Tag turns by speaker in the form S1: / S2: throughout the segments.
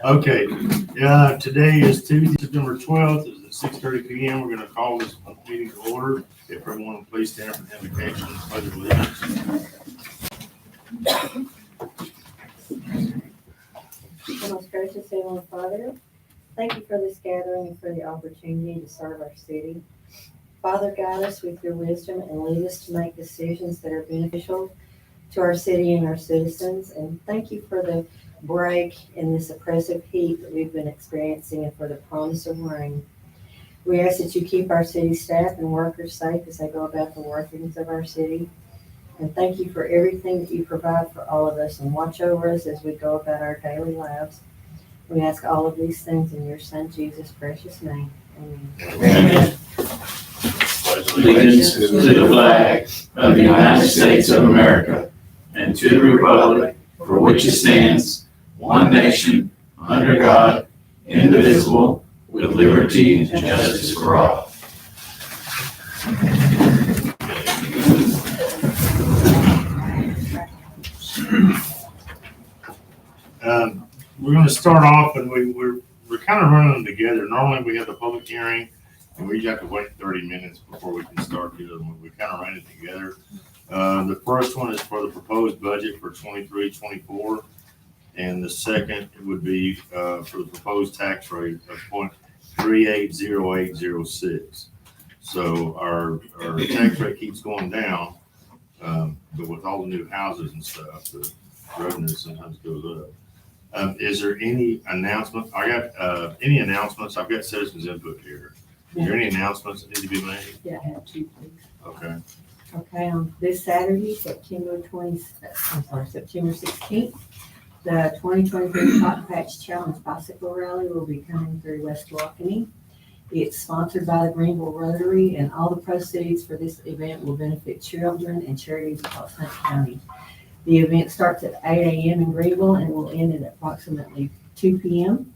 S1: Okay, today is Tuesday, September 12th. It's at 6:30 p.m. We're going to call this meeting to order. If everyone will please stand for the invocation and pledge of allegiance.
S2: Most gracious Heavenly Father, thank you for this gathering and for the opportunity to serve our city. Father, guide us with your wisdom and lead us to make decisions that are beneficial to our city and our citizens. And thank you for the break in this oppressive heat that we've been experiencing and for the promise of rain. We ask that you keep our city staff and workers safe as they go about the workings of our city. And thank you for everything that you provide for all of us and watch over us as we go about our daily lives. We ask all of these things in your Son, Jesus' precious name. Amen.
S3: Amen. Allegiance to the flag of the United States of America and to the republic for which it stands, one nation, under God, indivisible, with liberty and justice for all.
S1: We're going to start off, and we're kind of running them together. Normally, we have the public hearing, and we have to wait 30 minutes before we can start the other one. We kind of ran it together. The first one is for the proposed budget for 23-24, and the second would be for the proposed tax rate of 0.380806. So our tax rate keeps going down, but with all the new houses and stuff, the revenue sometimes goes up. Is there any announcement? I got any announcements? I've got citizens input here. Is there any announcements that need to be made?
S2: Yeah, I have two, please.
S1: Okay.
S2: Okay, on this Saturday, September 16th, the 2023 Cotton Patch Challenge Bicycle Rally will be coming through West Tawakoni. It's sponsored by the Greenville Rotary, and all the proceeds for this event will benefit children and charities across Hunt County. The event starts at 8 a.m. in Greenville and will end at approximately 2 p.m.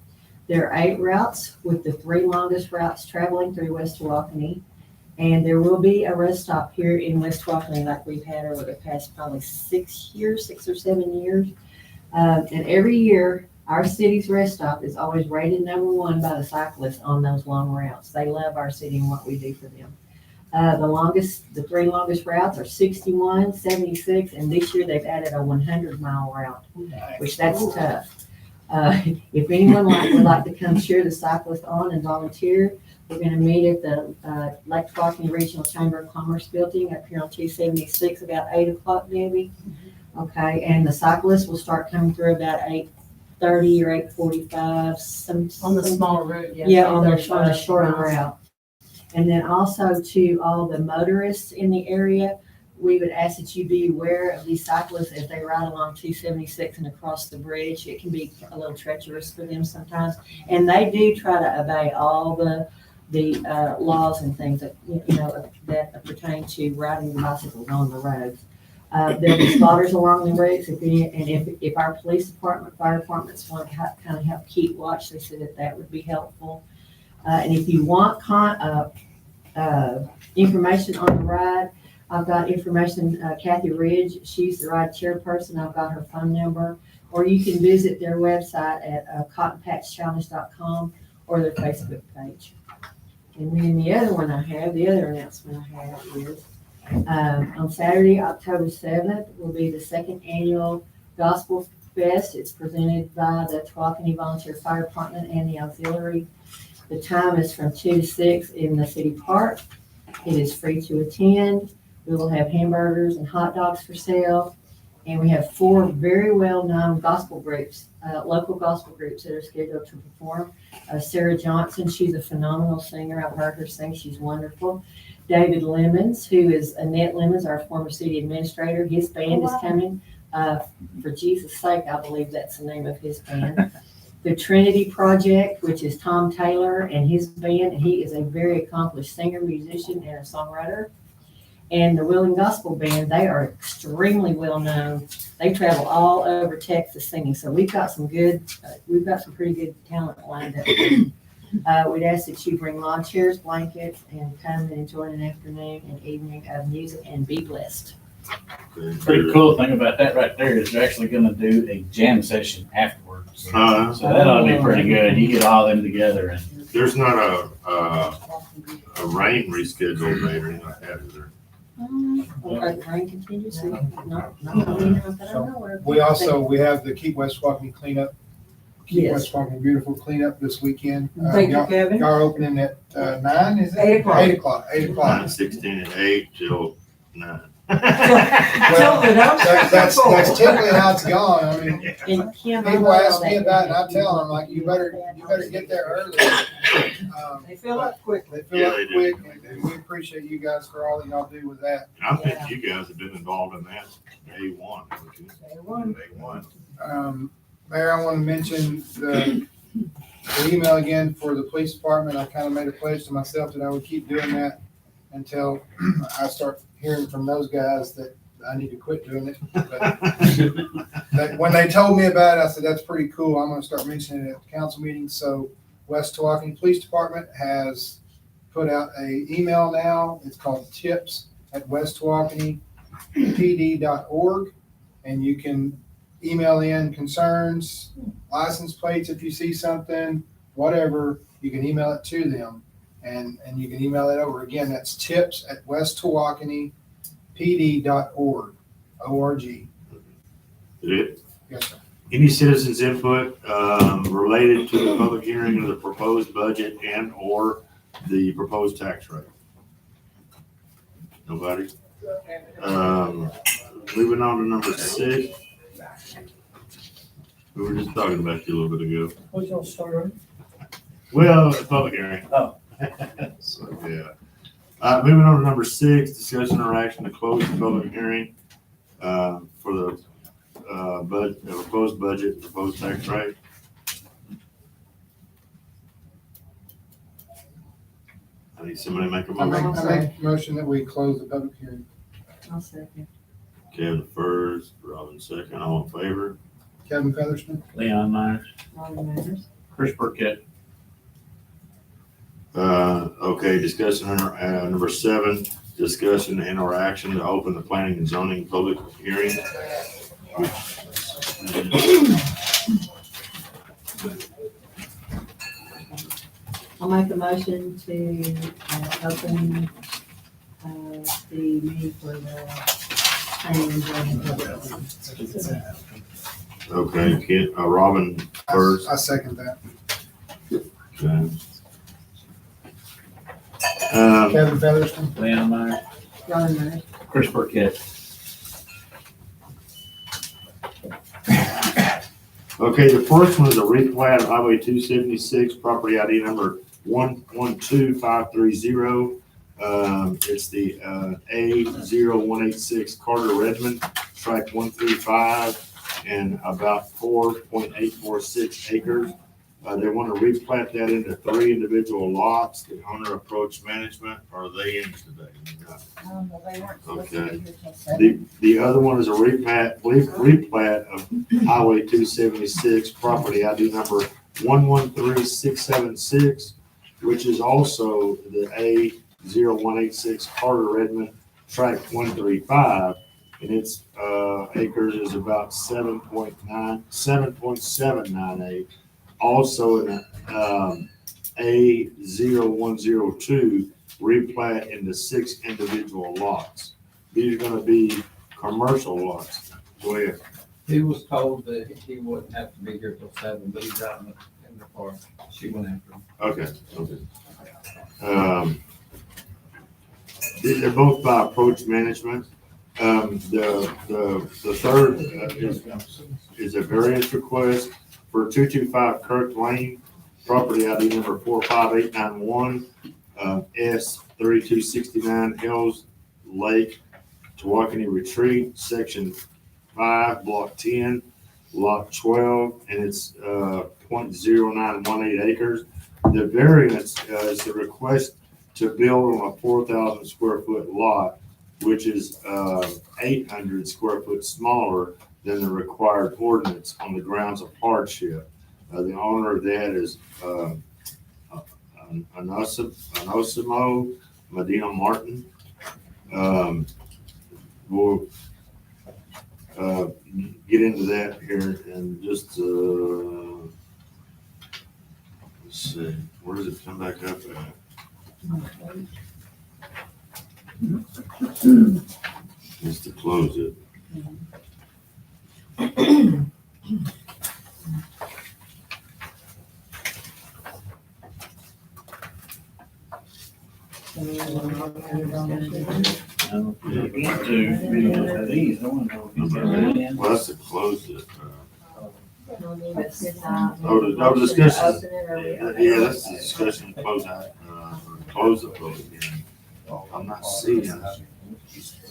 S2: There are 8 routes, with the 3 longest routes traveling through West Tawakoni. And there will be a rest stop here in West Tawakoni like we've had over the past probably 6 or 7 years. And every year, our city's rest stop is always rated #1 by the cyclists on those long routes. They love our city and what we do for them. The 3 longest routes are 61, 76, and this year they've added a 100-mile route, which that's tough. If anyone would like to come cheer the cyclists on and volunteer, we're going to meet at the Lake Tawakoni Regional Chamber of Commerce building up here on 276 about 8 o'clock, maybe. Okay, and the cyclists will start coming through about 8:30 or 8:45.
S4: On the smaller route,
S2: yeah, on the shorter route. And then also to all the motorists in the area, we would ask that you be aware of these cyclists as they ride along 276 and across the bridge. It can be a little treacherous for them sometimes. And they do try to obey all the laws and things that, that pertain to riding bicycles on the roads. There'll be spotters along the routes. If our police department, fire departments want to kind of help keep watch, they said that would be helpful. And if you want information on the ride, I've got information, Kathy Ridge, she's the ride chairperson. I've got her phone number, or you can visit their website at cottonpatchchallenge.com or their Facebook page. And then the other announcement I have is on Saturday, October 7th, will be the 2nd annual Gospel Fest. It's presented by the Tawakoni Volunteer Fire Department and the Auxiliary. The time is from 2 to 6 in the city park. It is free to attend. We will have hamburgers and hot dogs for sale. And we have 4 very well-known gospel groups, local gospel groups that are scheduled to perform. Sarah Johnson, she's a phenomenal singer. I've heard her sing. She's wonderful. David Lemons, who is Annette Lemons, our former city administrator. His band is coming. For Jesus' sake, I believe that's the name of his band. The Trinity Project, which is Tom Taylor and his band. He is a very accomplished singer, musician, and a songwriter. And the Willing Gospel Band, they are extremely well known. They travel all over Texas singing. So we've got some pretty good talent lined up. We'd ask that you bring lawn chairs, blankets, and come and enjoy an afternoon and evening of music and be blessed.
S1: Okay.
S3: Pretty cool thing about that right there is they're actually gonna do a jam session afterwards. So that ought to be pretty good. You get all them together and.
S1: There's not a rain reschedule date or anything like that, is there?
S2: Okay, rain contingency, not that I know of.
S4: We have the Keep West Walking cleanup. Keep
S2: Yes.
S4: West Walking Beautiful cleanup this weekend.
S2: Thank you, Kevin.
S4: Y'all are opening at 9, is it?
S2: 8 o'clock.
S4: 8 o'clock, 8 o'clock.
S1: 9:16 at 8 till 9.
S4: That's typically how it's gone. I mean,
S2: And Kim, I
S4: people
S2: know
S4: ask me
S2: that.
S4: about it, and I tell them, like, you better get there early.
S2: They fill up quickly.
S4: They fill
S1: Yeah,
S4: up
S1: they do.
S4: quick, and we appreciate you guys for all that y'all do with that.
S1: I think you guys have been involved in that day one. Haven't you? Day one.
S4: Mayor, I want to mention the email again for the police department. I kind of made a pledge to myself that I would keep doing that until I start hearing from those guys that I need to quit doing it. But when they told me about it, I said, that's pretty cool. I'm going to start mentioning it at the council meetings. So West Tawakoni Police Department has put out a email now. It's called tips@westtawakoni.pd.org. And you can email in concerns, license plates if you see something, whatever, you can email it to them. And you can email it over. Again, that's tips@westtawakoni.pd.org. O-R-G.
S1: Did
S4: Yes, sir.
S1: any citizens input related to the public hearing of the proposed budget and or the proposed tax rate? Nobody? Moving on to number 6. We were just talking about you a little bit ago.
S5: Who's gonna start?
S1: Well, the public hearing.
S5: Oh.
S1: So, yeah. Moving on to number 6, discussion or action to close the public hearing for the proposed budget, proposed tax rate. I need somebody to make a
S4: I
S1: motion.
S4: make a motion that we close the public hearing.
S2: I'll second.
S1: Kevin first, Robin second, all in favor?
S4: Kevin Featherston?
S3: Leon Myers,
S2: Robin Manners.
S3: Chris Burkett.
S1: Okay, discussion under number 7, discussion and or action to open the planning and zoning public hearing.
S2: I'll make a motion to open the meeting for the planning and zoning public hearing.
S1: Okay, Robin first.
S4: I second that.
S1: Okay.
S4: Kevin Featherston?
S3: Leon Myers,
S2: Robin Manners.
S3: Chris Burkett.
S1: Okay, the first one is a replat of Highway 276, property ID number 112530. It's the A0186 Carter Redmond, tract 135, and about 4.846 acres. They want to replat that into 3 individual lots. The owner approached management. Are they in today? No. Okay. The other one is a replat of Highway 276, property ID number 113676, which is also the A0186 Carter Redmond, tract 135, and its acres is about 7.798. Also in A0102, replat into 6 individual lots. These are gonna be commercial lots. Go ahead.
S6: He was told that he wouldn't have to be here till 7, but he's out in the car. She went after him.
S1: Okay. They're both by approach management. The third is a variance request for 225 Kirk Lane, property ID number 45891, S3269 Hills Lake, Tawakoni Retreat, section 5, block 10, lot 12, and it's 0.0918 acres. The variance is the request to build on a 4,000 square foot lot, which is 800 square foot smaller than the required ordinance on the grounds of hardship. The owner of that is Anosimo Medina Martin. we'll, get into that here and just, let's see, where does it come back up at? Just to close it. Well, that's to close it. Discussion. Yeah, that's the discussion to close out, close the public hearing. I'm not seeing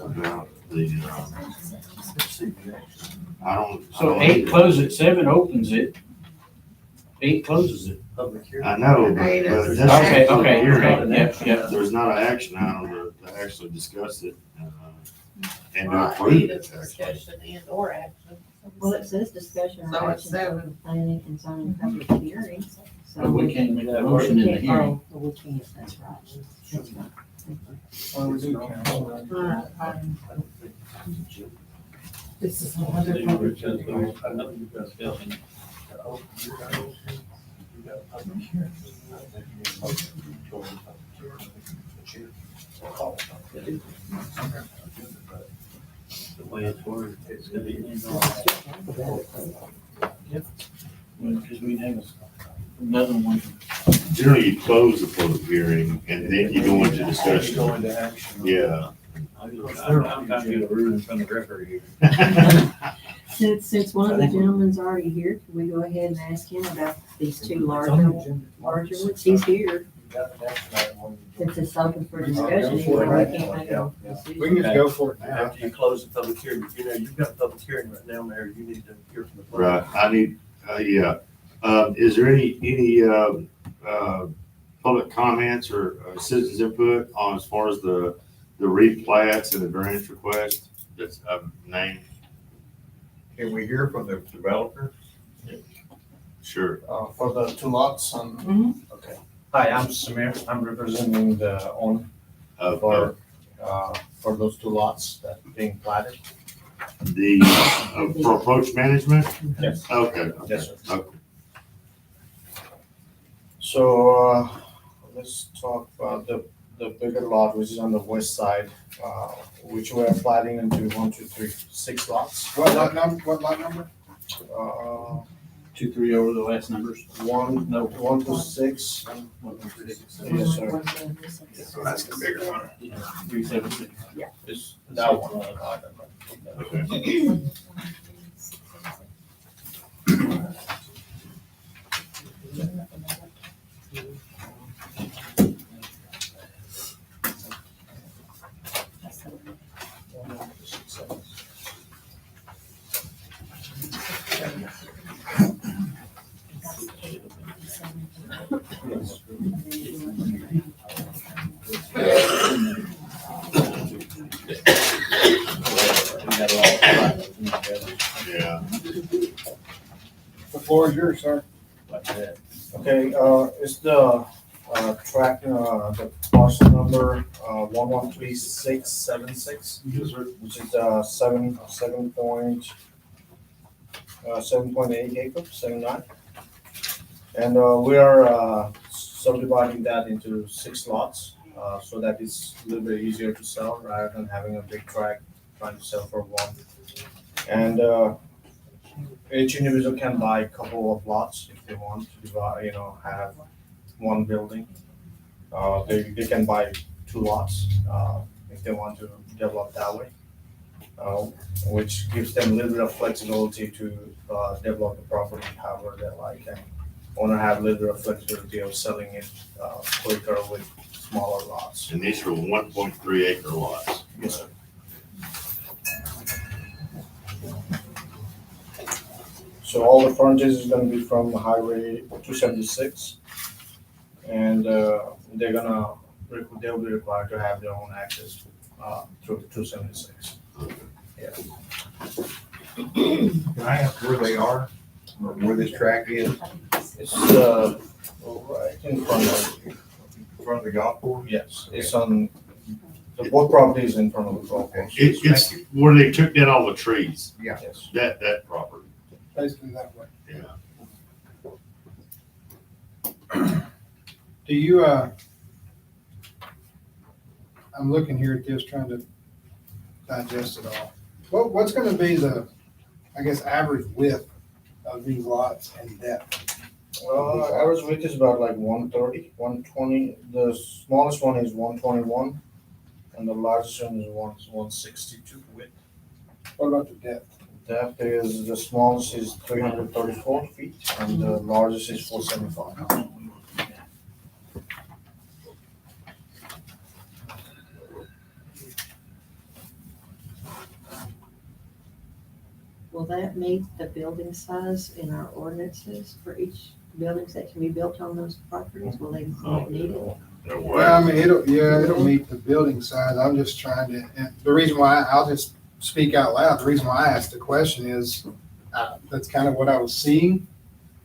S1: about the, I don't.
S3: So 8 closes it, 7 opens it, 8 closes it.
S1: I know, but
S3: Okay,
S1: that's.
S3: okay,
S1: Hearing.
S3: yeah.
S1: There's not an action item to actually discuss it, and to
S5: Right,
S1: approve
S5: either
S1: it, actually.
S5: discussion and or action.
S2: Well, it says discussion
S5: So
S2: or
S5: it's
S2: action
S5: seven.
S2: on planning and zoning public hearings. So
S3: But we can't make that motion in the hearing.
S2: Oh, we can't, that's right. That's right.
S4: Well, we do count.
S5: This is another public.
S3: The way it's worded, it's gonna be. Because we have another one.
S1: Generally, you close the public hearing and then you go into discussion.
S4: Go into action.
S1: Yeah.
S3: I'm trying to get a ruling from the referee here.
S2: Since one of the gentlemen's already here, can we go ahead and ask him about these two larger ones? He's here. Since it's open for discussion, he can't make a decision.
S4: We can just go for it now.
S7: After you close the public hearing, you know, you've got a public hearing right now, Mayor, you need to hear from the public.
S1: Right, I need, yeah. Is there any, public comments or citizens input on as far as the replats and the variance request that's named?
S8: Can we hear from the developer?
S1: Sure.
S4: For the two lots on.
S7: Okay. Hi, I'm Samir. I'm representing the owner
S1: Of
S7: for those two lots that are being platted.
S1: the, for approach management?
S7: Yes.
S1: Okay.
S7: Yes, sir.
S1: Okay.
S7: So, let's talk about the bigger lot, which is on the west side, which we are platting into 1, 2, 3, 6 lots.
S4: What lot number?
S3: 2, 3 over the last numbers.
S7: 1 to 6. Yes, sir.
S8: That's the bigger one.
S3: 376.
S7: It's that one.
S1: Okay. Yeah.
S4: The floor is yours, sir.
S7: Okay, it's the track, the parcel number 113676,
S1: Yes, sir.
S7: which is 7.8 acres, 7.9. And we are subdividing that into 6 lots, so that it's a little bit easier to sell rather than having a big tract trying to sell for one. And each individual can buy a couple of lots if they want to divide, have one building. They can buy 2 lots if they want to develop that way, which gives them a little bit of flexibility to develop the property however they like, and want to have a little bit of flexibility of selling it quicker with smaller lots.
S1: And these are 1.3 acre lots.
S7: Yes, sir. So all the frontage is gonna be from Highway 276. And they'll be required to have their own access through 276.
S8: Can I ask where they are, or where this track is,
S7: It's right in front of,
S8: in front of the golf course?
S7: yes, it's on So both properties in front of the golf course.
S1: It's where they took down all the trees,
S7: Yes.
S1: that property,
S4: Basically that way.
S1: yeah.
S4: Do you, I'm looking here at this, trying to digest it all. What's gonna be the, I guess, average width of these lots and depth?
S7: Average width is about like 130, 120. The smallest one is 121, and the largest one is 162 width.
S4: What about the depth?
S7: Depth is, the smallest is 334 feet, and the largest is 475.
S2: Will that meet the building size in our ordinances for each buildings that can be built on those properties? Will they need it?
S1: No way.
S4: Well, I mean, it'll meet the building size. I'm just trying to, and the reason why, I'll just speak out loud. The reason why I asked the question is, that's kind of what I was seeing.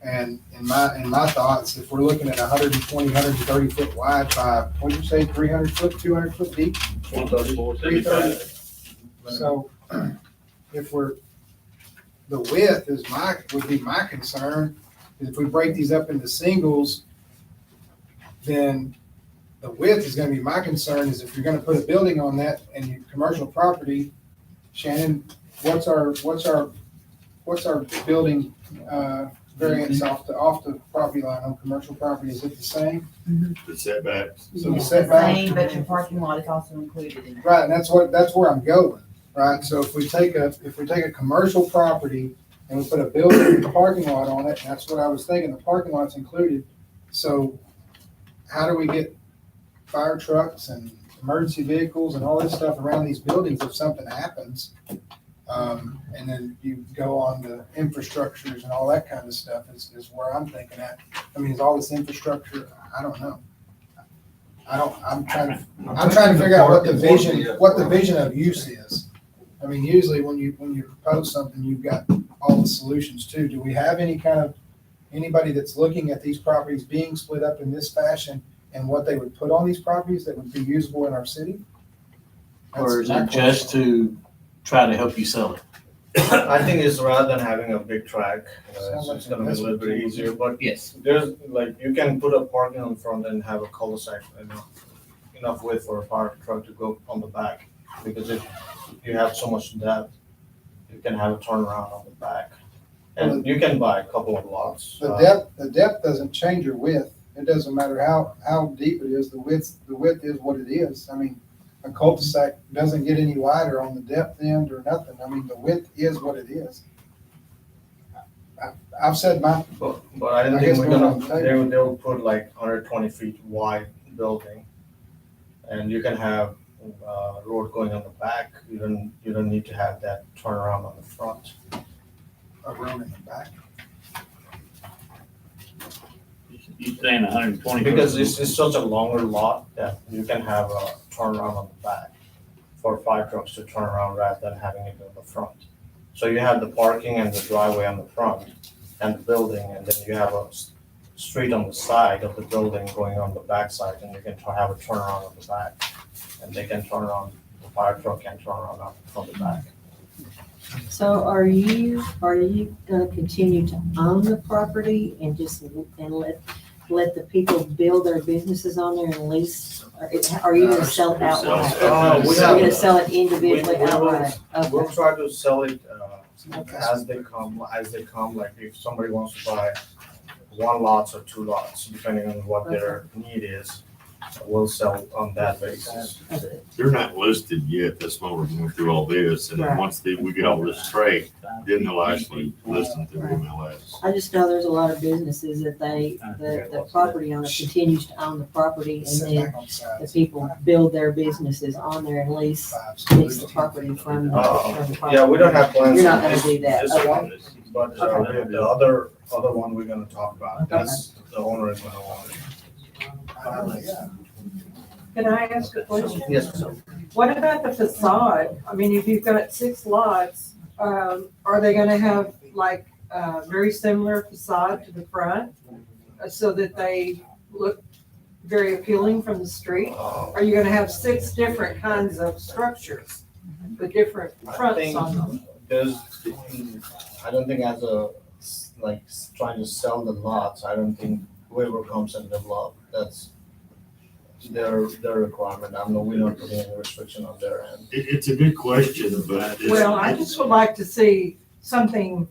S4: And in my thoughts, if we're looking at 120, 130 foot wide by, what'd you say, 300 foot, 200 foot deep? 330. So if we're, the width would be my concern. If we break these up into singles, then the width is gonna be my concern, is if you're gonna put a building on that and you, commercial property, Shannon, what's our building, variance off the property line on commercial property? Is it the same?
S1: The setbacks.
S4: So the setback,
S5: Same, but your parking lot is also included in that.
S4: right, and that's where I'm going, right? So if we take a commercial property and we put a building and parking lot on it, and that's what I was thinking, the parking lot's included. So how do we get fire trucks and emergency vehicles and all this stuff around these buildings if something happens? And then you go on the infrastructures and all that kind of stuff is where I'm thinking at. I mean, is all this infrastructure, I don't know. I'm trying to figure out what the vision of use is. I mean, usually when you propose something, you've got all the solutions too. Do we have anybody that's looking at these properties being split up in this fashion and what they would put on these properties that would be usable in our city?
S9: Or is
S4: That's my
S9: it just to try to help you sell it?
S7: I think it's rather than having a big track,
S4: Sounds like
S7: it's gonna be a little bit easier, but
S9: Yes.
S7: there's, like, you can put a parking on front and have a cul-de-sac, enough width for a fire truck to go on the back. Because if you have so much depth, you can have a turnaround on the back. And you can buy a couple of lots.
S4: The depth doesn't change your width. It doesn't matter how deep it is. The width is what it is. I mean, a cul-de-sac doesn't get any wider on the depth end or nothing. I mean, the width is what it is. I've said my,
S7: But I don't
S4: I
S7: think
S4: guess
S7: we're
S4: we're
S7: gonna,
S4: on the table.
S7: they'll put like 120 feet wide building. And you can have, road going on the back. You don't need to have that turnaround on the front.
S4: a room in the back.
S9: You saying 120?
S7: Because it's such a longer lot that you can have a turnaround on the back for fire trucks to turn around rather than having it in the front. So you have the parking and the driveway on the front and the building, and then you have a street on the side of the building going on the back side, and you can have a turnaround on the back. And they can turn around, the fire truck can turn around up from the back.
S2: So are you gonna continue to own the property and let the people build their businesses on there and lease? Are you gonna sell it outright?
S7: We
S2: You're gonna
S7: have,
S2: sell it individually
S7: we will-
S2: outright?
S7: we'll
S2: Okay.
S7: try to sell it, as they come, like if somebody wants to buy one lots or two lots, depending on what their need is, we'll sell on that basis.
S1: They're not listed yet, that's why we're going through all this, and then
S2: Right.
S1: once we get all this straight, then they'll actually list them through MLS.
S2: I just know there's a lot of businesses that the property owner continues to own the property and
S4: Sit
S2: then
S4: back on
S2: the
S4: sides.
S2: people build their businesses on there and lease the property from the property.
S7: Yeah, we don't have plans.
S2: You're not
S7: on
S2: gonna
S7: this-
S2: do that,
S7: This
S2: okay.
S7: one, but the other one we're gonna talk about, that's, the owner is gonna want it.
S4: Yeah.
S5: Can I ask a question?
S7: Yes.
S5: What about the facade? I mean, if you've got 6 lots, are they gonna have like a very similar facade to the front? So that they look very appealing from the street? Are you gonna have 6 different kinds of structures with different
S7: I
S5: fronts
S7: think
S5: on them?
S7: there's, I don't think as a, like, trying to sell the lots, I don't think whoever comes and develop, that's their requirement. I know we're not putting any restriction on their end.
S1: It's a good question, but it's.
S5: Well, I just would like to see something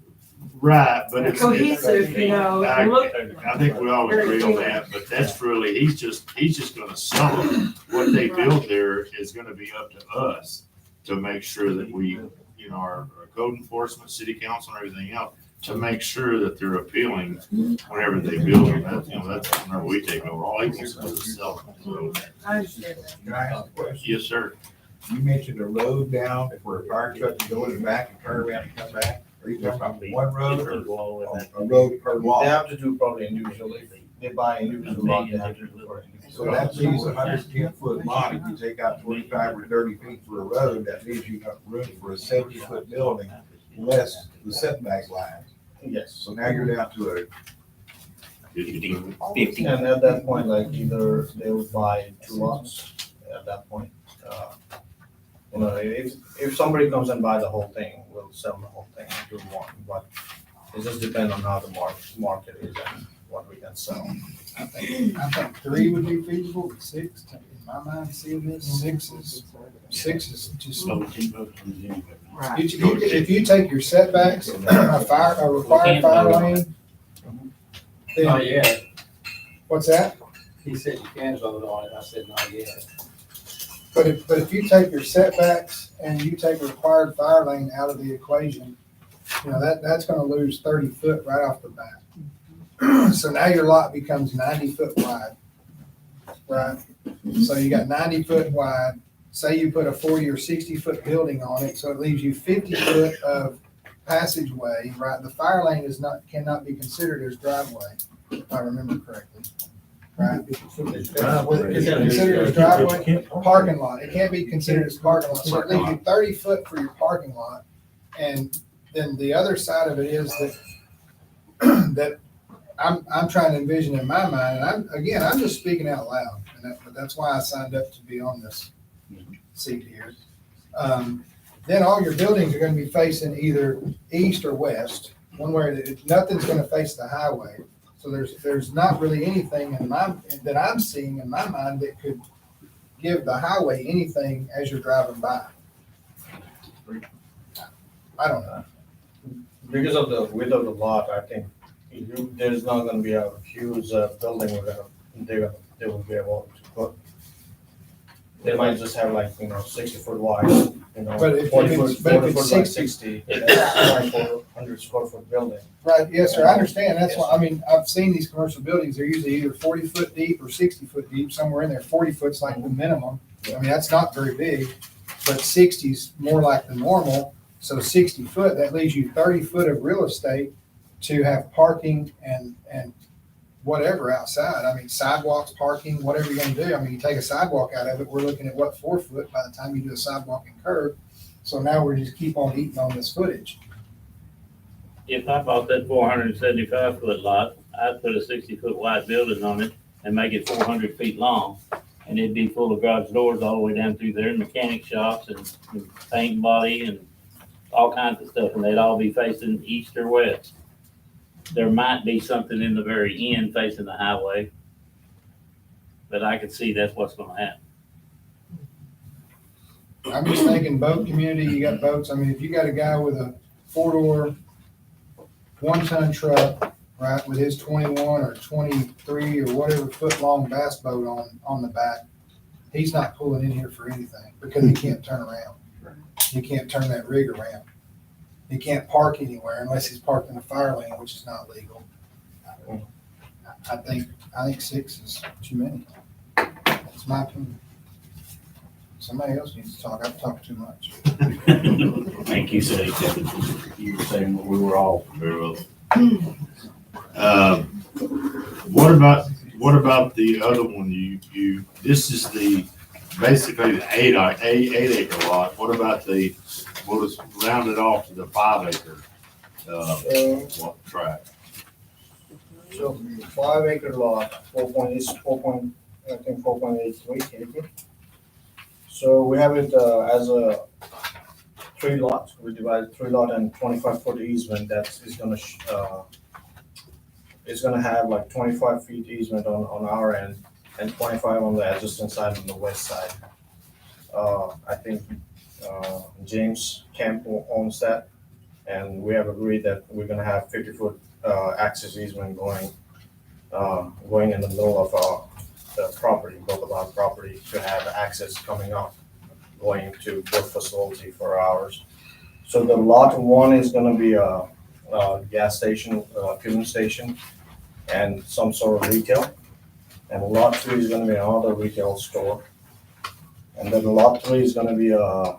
S1: Right, but it's.
S5: cohesive, you know,
S1: I
S5: and look,
S1: think we all agree on that, but that's really, he's just gonna sell them. What they build there is gonna be up to us to make sure that we, you know, our code enforcement, city council and everything else, to make sure that they're appealing whenever they build them. That's, you know, that's whenever we take over. All he wants to do is sell them. So,
S5: I understand that.
S8: Can I ask a question?
S1: yes, sir.
S8: You mentioned a road down for a fire truck to go in the back and turn around and come back. Are you talking about one road or a road per
S7: They
S8: lot?
S7: have to do probably individually. They buy individual lot, they have to do for
S8: So
S7: individual.
S8: that leaves a 110-foot lot. If you take out 25 or 30 feet for a road, that leaves you enough room for a 70-foot building, less the setback line.
S7: Yes.
S8: So now you're down to a
S9: 50.
S7: And at that point, like either they would buy 2 lots at that point. You know, if somebody comes and buy the whole thing, we'll sell the whole thing into one, but it just depends on how the market is and what we can sell.
S4: I think 3 would be feasible, but 6, in my mind, seeing this, 6 is just.
S5: Right.
S4: If you take your setbacks, a required fire lane,
S6: Not
S4: then,
S6: yet.
S4: what's that?
S6: He said you can vote on it. I said not yet.
S4: But if you take your setbacks and you take a required fire lane out of the equation, you know, that's gonna lose 30 foot right off the bat. So now your lot becomes 90 foot wide, right? So you got 90 foot wide, say you put a 40 or 60 foot building on it, so it leaves you 50 foot of passageway, right? The fire lane cannot be considered as driveway, if I remember correctly, right? Is it considered as driveway? Parking lot, it can't be considered as parking lot, so it leaves you 30 foot for your parking lot. And then the other side of it is that I'm trying to envision in my mind, and I'm just speaking out loud, but that's why I signed up to be on this seat here. Then all your buildings are gonna be facing either east or west, one way, nothing's gonna face the highway. So there's not really anything that I'm seeing in my mind that could give the highway anything as you're driving by. I don't know.
S7: Because of the width of the lot, I think there's not gonna be a huge building they will be able to put. They might just have like, 60-foot wide,
S4: But if
S7: 40
S4: it's-
S7: foot,
S4: but if
S7: 40
S4: it's
S7: foot by
S4: 60
S7: 60, that's 2,400 square foot building.
S4: Right, yes, sir, I understand, that's why, I mean, I've seen these commercial buildings, they're usually either 40 foot deep or 60 foot deep, somewhere in there, 40 foot's like the minimum. I mean, that's not very big, but 60's more like the normal, so 60 foot, that leaves you 30 foot of real estate to have parking and whatever outside, I mean, sidewalks, parking, whatever you're gonna do, I mean, you take a sidewalk out of it, we're looking at 4 foot by the time you do a sidewalk and curb, so now we're just keep on eating on this footage.
S9: If I bought that 475-foot lot, I'd put a 60-foot wide building on it and make it 400 feet long. And it'd be full of garage doors all the way down through there, and mechanic shops and paint body and all kinds of stuff, and they'd all be facing east or west. There might be something in the very end facing the highway, but I could see that's what's gonna happen.
S4: I'm just thinking boat community, you got boats, I mean, if you got a guy with a 4-door, 1-ton truck, right, with his 21 or 23 or whatever foot-long bass boat on the back, he's not pulling in here for anything, because he can't turn around. He can't turn that rig around. He can't park anywhere unless he's parked in a fire lane, which is not legal. I think 6 is too many. That's my opinion. Somebody else needs to talk. I've talked too much.
S9: Thank you, Sally. You were saying what we were all.
S1: Very well. What about the other one? This is basically the 8 acre lot. What about we'll just round it off to the 5 acre, tract?
S7: So 5 acre lot, 4.8 I think 4.83 acre. So we have it as a 3 lots. We divided 3 lot and 25-foot easement that is gonna it's gonna have like 25 feet easement on our end and 25 on the adjacent side on the west side. I think James Camp owns that, and we have agreed that we're gonna have 50-foot access easement going in the middle of the property, both of our property, to have access coming up, going to both facility for ours. So the lot 1 is gonna be a gas station, filling station, and some sort of retail. And lot 3 is gonna be another retail store. And then lot 3 is gonna be a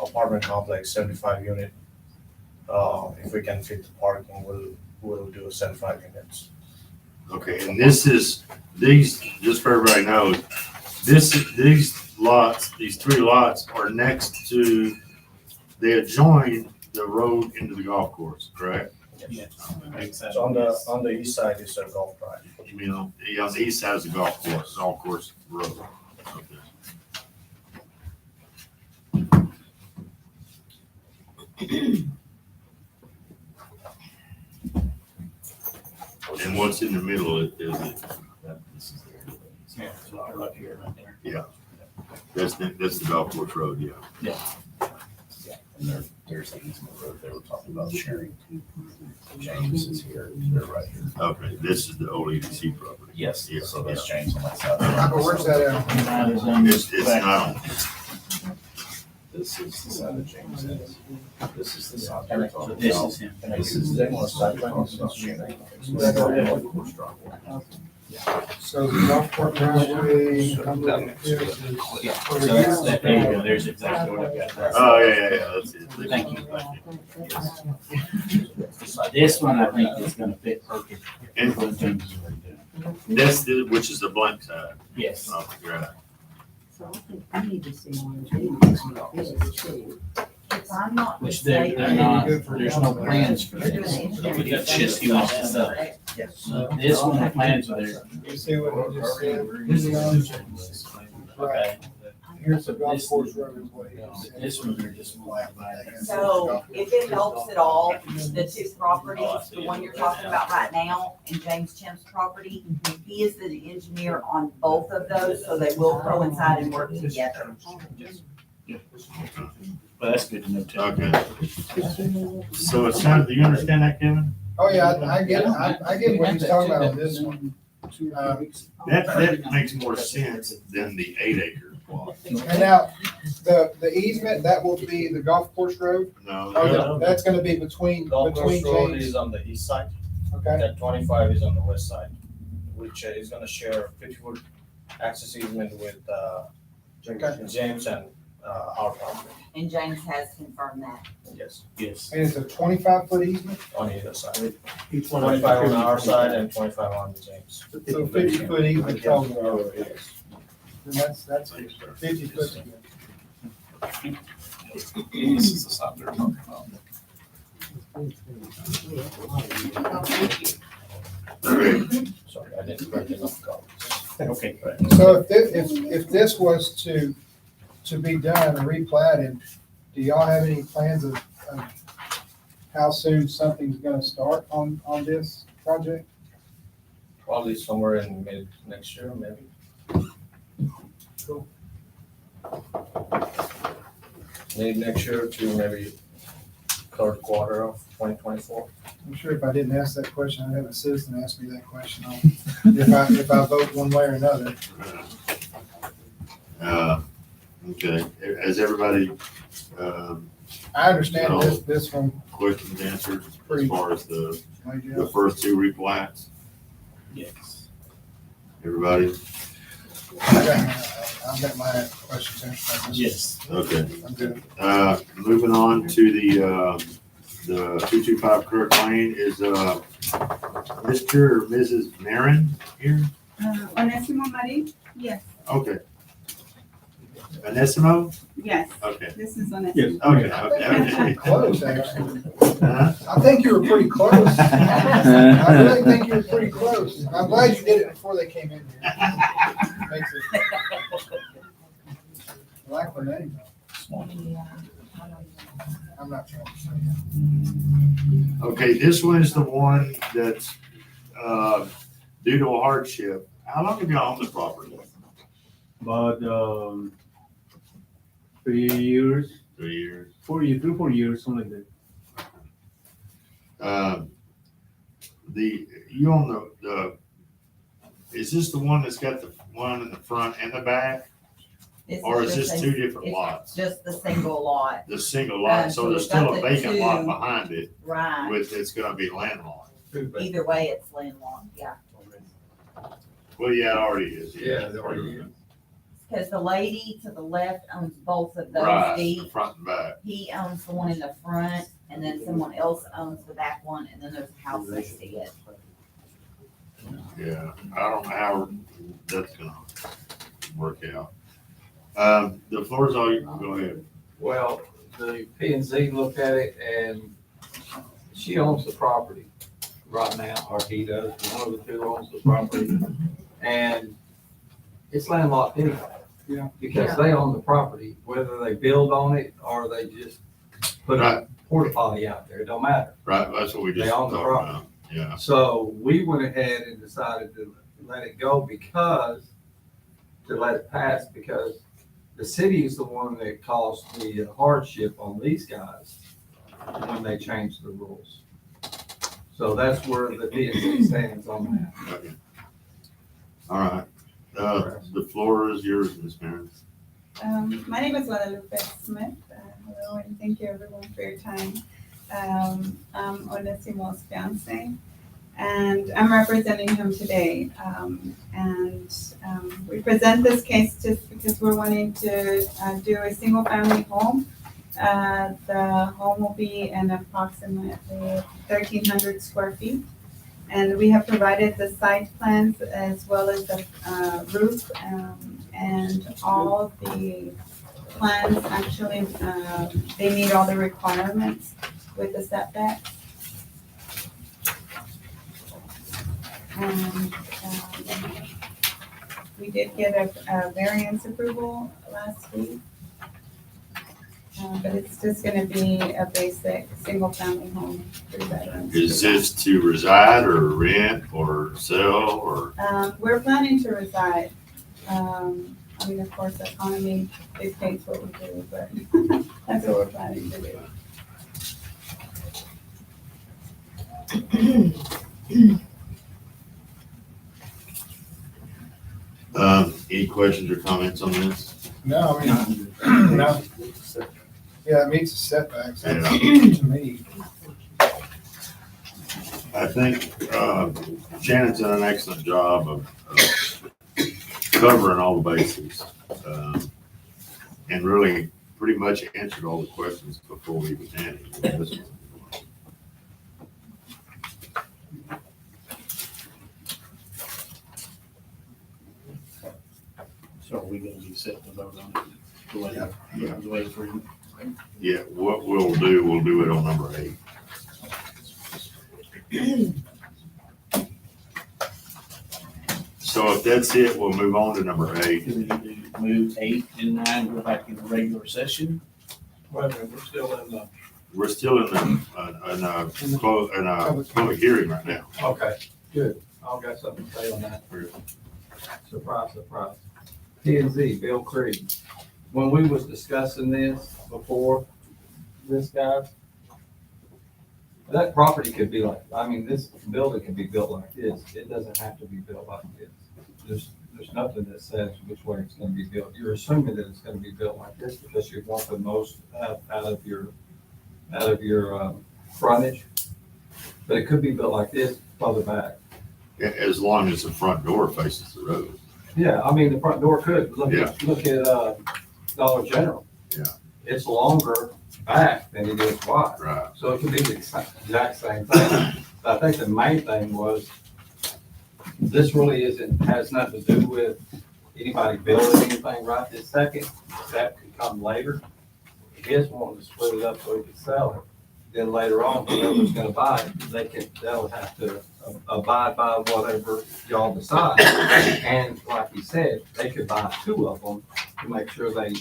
S7: apartment complex, 75 unit. If we can fit the parking, we'll do 75 units.
S1: Okay, and this is, just for everybody knows, these lots, these 3 lots are next to, they adjoin the road into the golf course, correct?
S3: Yes.
S7: So on the east side is a golf drive.
S1: You mean, on the east side is the golf course road. Okay. And what's in the middle is it?
S3: Yeah, so right here, right there.
S1: Yeah. That's the golf course road, yeah.
S3: Yeah, and there's the easement road they were talking about sharing. James is here, they're right here.
S1: Okay, this is the old EDC property.
S3: Yes,
S1: Yeah,
S3: so that's
S1: yeah.
S3: James on that side.
S4: But where's that at?
S1: It's not on.
S3: This is the side of James is. This is the side. they're talking about.
S9: This is him.
S3: This is the one side they're talking about sharing.
S4: So the golf course driveway.
S9: Yeah, so that's, there you go, there's exactly what I've got.
S1: Oh, yeah, that's it.
S9: Thank you. This one I think is gonna fit perfect.
S1: And
S9: What James is already doing.
S1: that's which is the blank side.
S9: Yes.
S1: Oh, right.
S2: So I think I need to see one of these too.
S10: If I'm not
S9: Which they're
S10: mistaken.
S9: not, there's no plans for this. It's just he wants to sell it. So this one, the plans are there.
S4: You see what he just said?
S9: Okay.
S4: Here's the golf course road is what he said.
S9: This one, they're just.
S10: So if it helps at all, the 2 properties, the one you're talking about right now and James Chim's property, he is the engineer on both of those, so they will coincide and work together.
S9: But that's good to know too.
S1: Okay. So it's time, do you understand that, Kevin?
S4: Oh, yeah, I get it. I get what he's talking about on this one.
S1: That makes more sense than the 8 acre plot.
S4: And now, the easement, that will be the golf course road?
S1: No,
S4: Oh, that's gonna be between
S7: Golf course road
S4: James,
S7: is on the east side,
S4: okay?
S7: that 25 is on the west side, which is gonna share 50-foot access easement with James and our property.
S10: And James has confirmed that.
S7: Yes,
S9: Yes.
S4: And it's a 25-foot easement,
S7: on either side. 25 on our side and 25 on James.
S4: so 50-foot easement total. And that's 50-foot.
S3: This is the side they're talking about.
S1: Okay.
S7: Sorry, I didn't print enough copies.
S9: Okay.
S4: So if this was to be done and replatted, do y'all have any plans of how soon something's gonna start on this project?
S7: Probably somewhere in mid next year, maybe.
S4: Cool.
S7: Mid next year to maybe 3rd quarter of 2024.
S4: I'm sure if I didn't ask that question, I'd have a citizen ask me that question on if I vote one way or another.
S1: Okay, has everybody,
S4: I understand this one
S1: questions answered as
S4: Pretty-
S1: far as the
S4: major.
S1: first 2 replats?
S9: Yes.
S1: Everybody?
S4: I've got my questions answered.
S9: Yes.
S1: Okay.
S4: I'm good.
S1: Moving on to the 225 Kirk Lane, is Mr. or Mrs. Marin here?
S11: Onésimo Marín? Yes.
S1: Okay. Anissimo?
S11: Yes,
S1: Okay,
S11: this is on it.
S9: Yes.
S1: okay.
S4: Close, actually.
S1: Huh?
S4: I think you were pretty close. I really think you were pretty close. I'm glad you did it before they came in here. Makes it. I like the name. I'm not trying to say that.
S1: Okay, this one is the one that's, due to a hardship. How long have you owned the property?
S12: About 3 years,
S1: 3 years.
S12: 4 years, 3-4 years, something like that.
S1: You own is this the one that's got the one in the front and the back?
S10: This
S1: Or is
S10: just
S1: this
S10: a-
S1: two different
S10: it's
S1: lots?
S10: Just the single lot,
S1: The single lot, so there's
S10: so we've
S1: still
S10: got
S1: a
S10: the
S1: vacant lot
S10: two.
S1: behind it
S10: right?
S1: with, it's gonna be landlocked.
S10: Either way, it's landlocked, yeah.
S1: Well, yeah, it already is.
S6: Yeah, they already is.
S10: Because the lady to the left owns both of those
S1: Right, the
S10: deeds.
S1: front and back.
S10: He owns the one in the front, and then someone else owns the back one, and then there's a house next to it.
S1: Yeah, I don't know how that's gonna work out. The floor is all you, go ahead.
S6: Well, the P and Z looked at it and she owns the property right now, or he does, one of the two owns the property. And it's landlocked anyway.
S4: Yeah.
S6: Because they own the property, whether they build on it or they just put a
S1: Right,
S6: porta potty out there, it don't matter.
S1: right, that's what we just
S6: They own
S1: talked
S6: the property.
S1: about, yeah.
S6: So we went ahead and decided to let it go to let it pass, because the city is the one that caused the hardship on these guys when they changed the rules. So that's where the DNC stands on that.
S1: Okay. All right, the floor is yours, Ms. Marin.
S11: My name is Guadalupe Smith. Hello, and thank you everyone for your time. I'm Onesimo's fiance, and I'm representing him today. We present this case just because we're wanting to do a single-family home. The home will be in approximately 1,300 square feet. And we have provided the site plans as well as the roof, and all of the plans actually, they meet all the requirements with the setbacks. And we did get a variance approval last week. But it's just gonna be a basic, single-family home, 3 bedrooms.
S1: Is this to reside or rent or sell or?
S11: We're planning to reside. I mean, of course, the economy dictates what we do, but that's what we're planning to do.
S1: Any questions or comments on this?
S4: No, I mean, no. Yeah, it meets the setbacks, to me.
S1: I think Shannon's done an excellent job of covering all the bases. And really pretty much answered all the questions before we even had this one.
S12: So are we gonna be set to vote on it?
S1: Yeah.
S12: The way it's written?
S1: Yeah, what we'll do it on number 8. So if that's it, we'll move on to number 8.
S12: Do we need to move 8 and 9, go back into regular session?
S6: Well, we're still in the.
S1: We're still in a public hearing right now.
S6: Okay, good. I've got something to say on that. Surprise, surprise. P and Z, Bill Creed. When we was discussing this before, this guy, that property could be like, I mean, this building could be built like this. It doesn't have to be built like this. There's nothing that says which way it's gonna be built. You're assuming that it's gonna be built like this because you want the most out of your frontage. But it could be built like this, further back.
S1: As long as the front door faces the road.
S6: Yeah, I mean, the front door could, look at Dollar General.
S1: Yeah.
S6: It's longer back than it is wide,
S1: Right.
S6: so it could be the exact same thing. But I think the main thing was, this really has nothing to do with anybody building anything right this second, that could come later. He is wanting to split it up so he can sell it. Then later on, whoever's gonna buy it, they'll have to abide by whatever y'all decide. And like he said, they could buy two of them to make sure they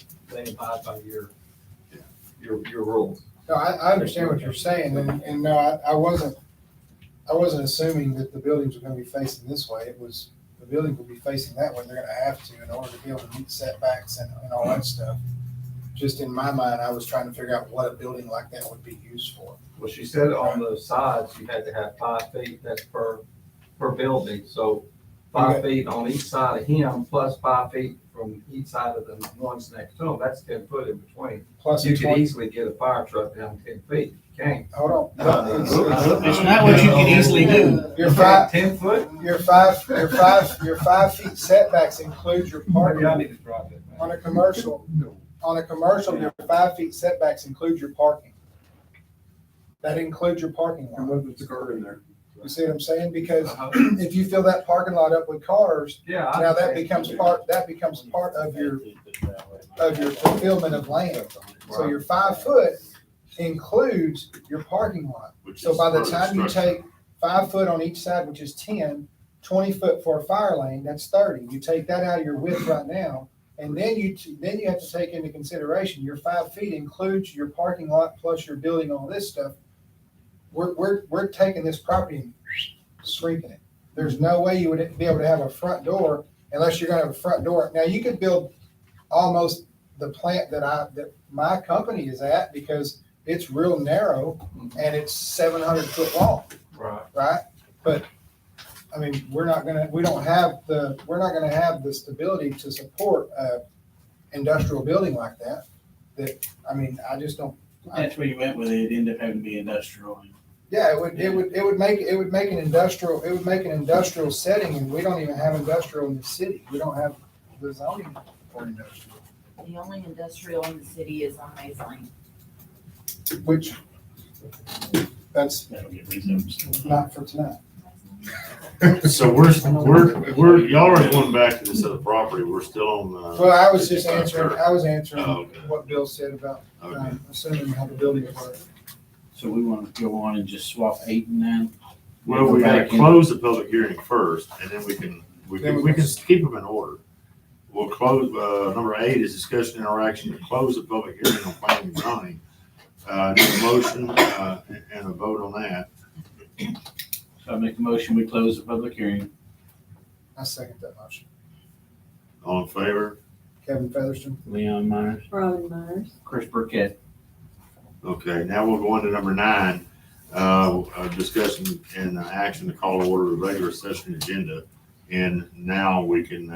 S6: abide by your rules.
S4: No, I understand what you're saying, and no, I wasn't assuming that the buildings were gonna be facing this way. It was, the buildings will be facing that way. They're gonna have to in order to be able to meet setbacks and all that stuff. Just in my mind, I was trying to figure out what a building like that would be used for.
S6: Well, she said on the sides, you had to have 5 feet, that's per building, so 5 feet on each side of him, plus 5 feet from each side of the ones next to him, that's 10 foot in between.
S4: Plus,
S6: You could easily get a fire truck down 10 feet, you can't.
S4: hold on.
S3: It's not what you can easily do.
S4: Your 5
S6: 10 foot?
S4: Your 5 feet setbacks include your parking.
S6: Maybe I need to drop it.
S4: On a commercial, your 5 feet setbacks include your parking. That includes your parking lot.
S12: what was the curve in there?
S4: You see what I'm saying? Because if you fill that parking lot up with cars,
S6: Yeah.
S4: now that becomes part of your fulfillment of land. So your 5 foot includes your parking lot.
S1: Which
S4: So
S1: is
S4: by the
S1: part of
S4: time you
S1: structure.
S4: take 5 foot on each side, which is 10, 20 foot for a fire lane, that's 30. You take that out of your width right now, and then you have to take into consideration your 5 feet includes your parking lot plus your building, all this stuff. We're taking this property and shrinking it. There's no way you would be able to have a front door unless you're gonna have a front door. Now, you could build almost the plant that my company is at, because it's real narrow and it's 700 foot long,
S6: Right.
S4: right? But, I mean, we're not gonna have the stability to support a industrial building like that. I just don't.
S3: That's where you went with it. It ended up having to be industrial.
S4: Yeah, it would make an industrial setting, and we don't even have industrial in the city. We don't have the zoning for industrial,
S10: The only industrial in the city is on Maze Lane.
S4: which that's
S3: That'll get rezoned.
S4: not for tonight.
S1: So we're, y'all are going back to this other property, we're still on the.
S4: Well, I was answering
S1: Oh, okay.
S4: what Bill said about,
S1: Okay.
S4: assuming how the building work.
S3: So we want to go on and just swap 8 and 9?
S1: Well, we gotta close the public hearing first, and then we can keep them in order. We'll close, number 8 is discussion interaction to close the public hearing on planning and zoning. Need a motion, and a vote on that.
S3: So I make a motion, we close the public hearing.
S4: I second that motion.
S1: All in favor?
S4: Kevin Featherston.
S9: Leon Myers.
S2: Robin Myers.
S3: Chris Burkett.
S1: Okay, now we'll go on to number 9, a discussion and action to call to order the regular session agenda. And now we can,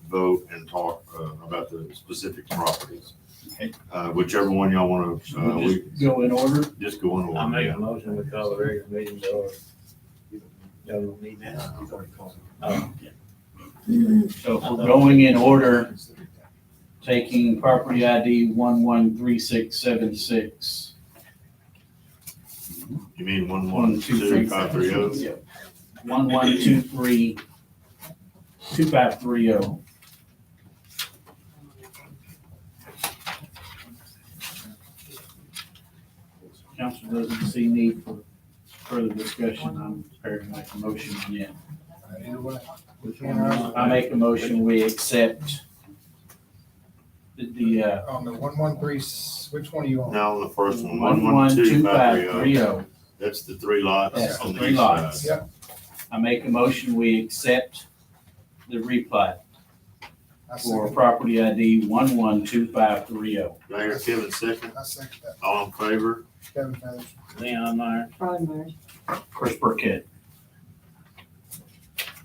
S1: vote and talk, about the specific properties.
S3: Okay.
S1: Whichever one y'all wanna,
S3: We'll
S1: we
S3: just go in order.
S1: just go in order.
S9: I make a motion, we call the regular meeting to order. Y'all don't need that? Oh,
S3: So if we're going in order, taking property ID 113676.
S1: You mean 1122530?
S3: Yep. 11232530. Council doesn't see need for further discussion. I'm prepared to make a motion on that.
S4: Either way.
S3: I make a motion, we accept the
S4: On the 113, which one are you on?
S1: No, the first one,
S3: 112530.
S1: 112530. That's the 3 lots
S3: That's the
S1: on the
S3: 3
S1: east
S3: lots.
S1: side.
S4: Yep.
S3: I make a motion, we accept the replat
S4: I
S3: for
S4: second
S3: property ID 112530.
S1: Do I hear Kevin second?
S4: that. I second that.
S1: All in favor?
S4: Kevin Featherston.
S9: Leon Myers.
S2: Robin Myers.
S3: Chris Burkett.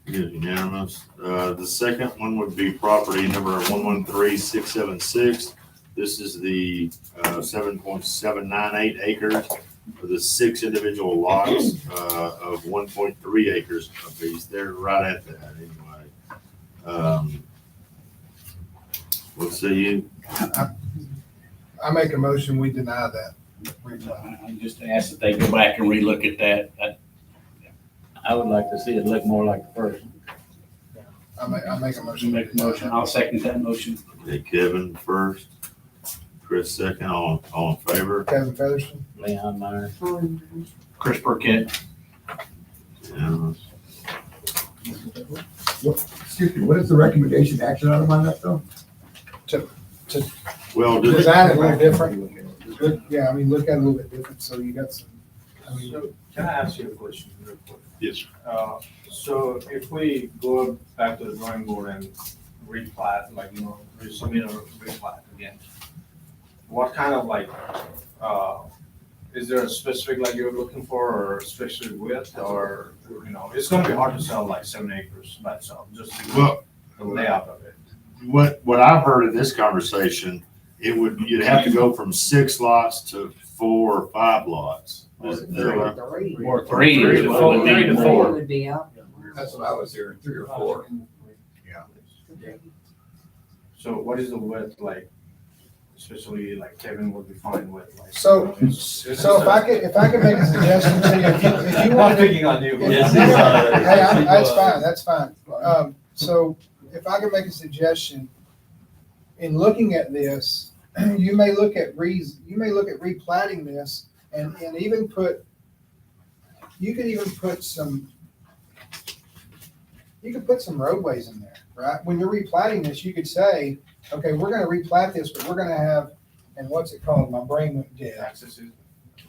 S1: Good, unanimous. The second one would be property number 113676. This is the 7.798 acres for the 6 individual lots of 1.3 acres apiece. They're right at that anyway. Let's see,
S4: I make a motion, we deny that.
S3: I just ask that they go back and relook at that.
S9: I would like to see it look more like the first.
S4: I make a motion.
S12: Make a motion. I'll second that motion.
S1: Okay, Kevin first, Chris second, all in favor?
S4: Kevin Featherston.
S9: Leon Meyer.
S12: Chris Burkett.
S1: Unanimous.
S13: Excuse me, what is the recommendation action item on that though?
S1: Well, did
S4: Design it a little different. Yeah, I mean, look at it a little bit different, so you got some, I mean,
S14: Can I ask you a question real quick?
S1: yes, sir.
S14: So if we go back to the drawing board and replat, like, resubmit or replat again, what kind of is there a specific you're looking for or a specific width or, it's gonna be hard to sell 7 acres by itself, just because
S1: Well,
S14: the layout of it.
S1: what I've heard in this conversation, you'd have to go from 6 lots to 4 or 5 lots. Is that right?
S12: Or
S9: Three to four.
S12: Three to four.
S2: Would be up.
S13: That's what I was hearing, 3 or 4.
S14: So what is the width especially Kevin would be fine with
S4: So if I could make a suggestion to you, if you
S14: I'm
S4: want
S14: not
S4: to.
S14: picking on you.
S9: Yes,
S4: Hey, that's fine. So if I could make a suggestion, in looking at this, you may look at replatting this and even you could put some roadways in there, right? When you're replatting this, you could say, okay, we're gonna replat this, but we're gonna have, and what's it called? My brain went dead.
S14: Accesses.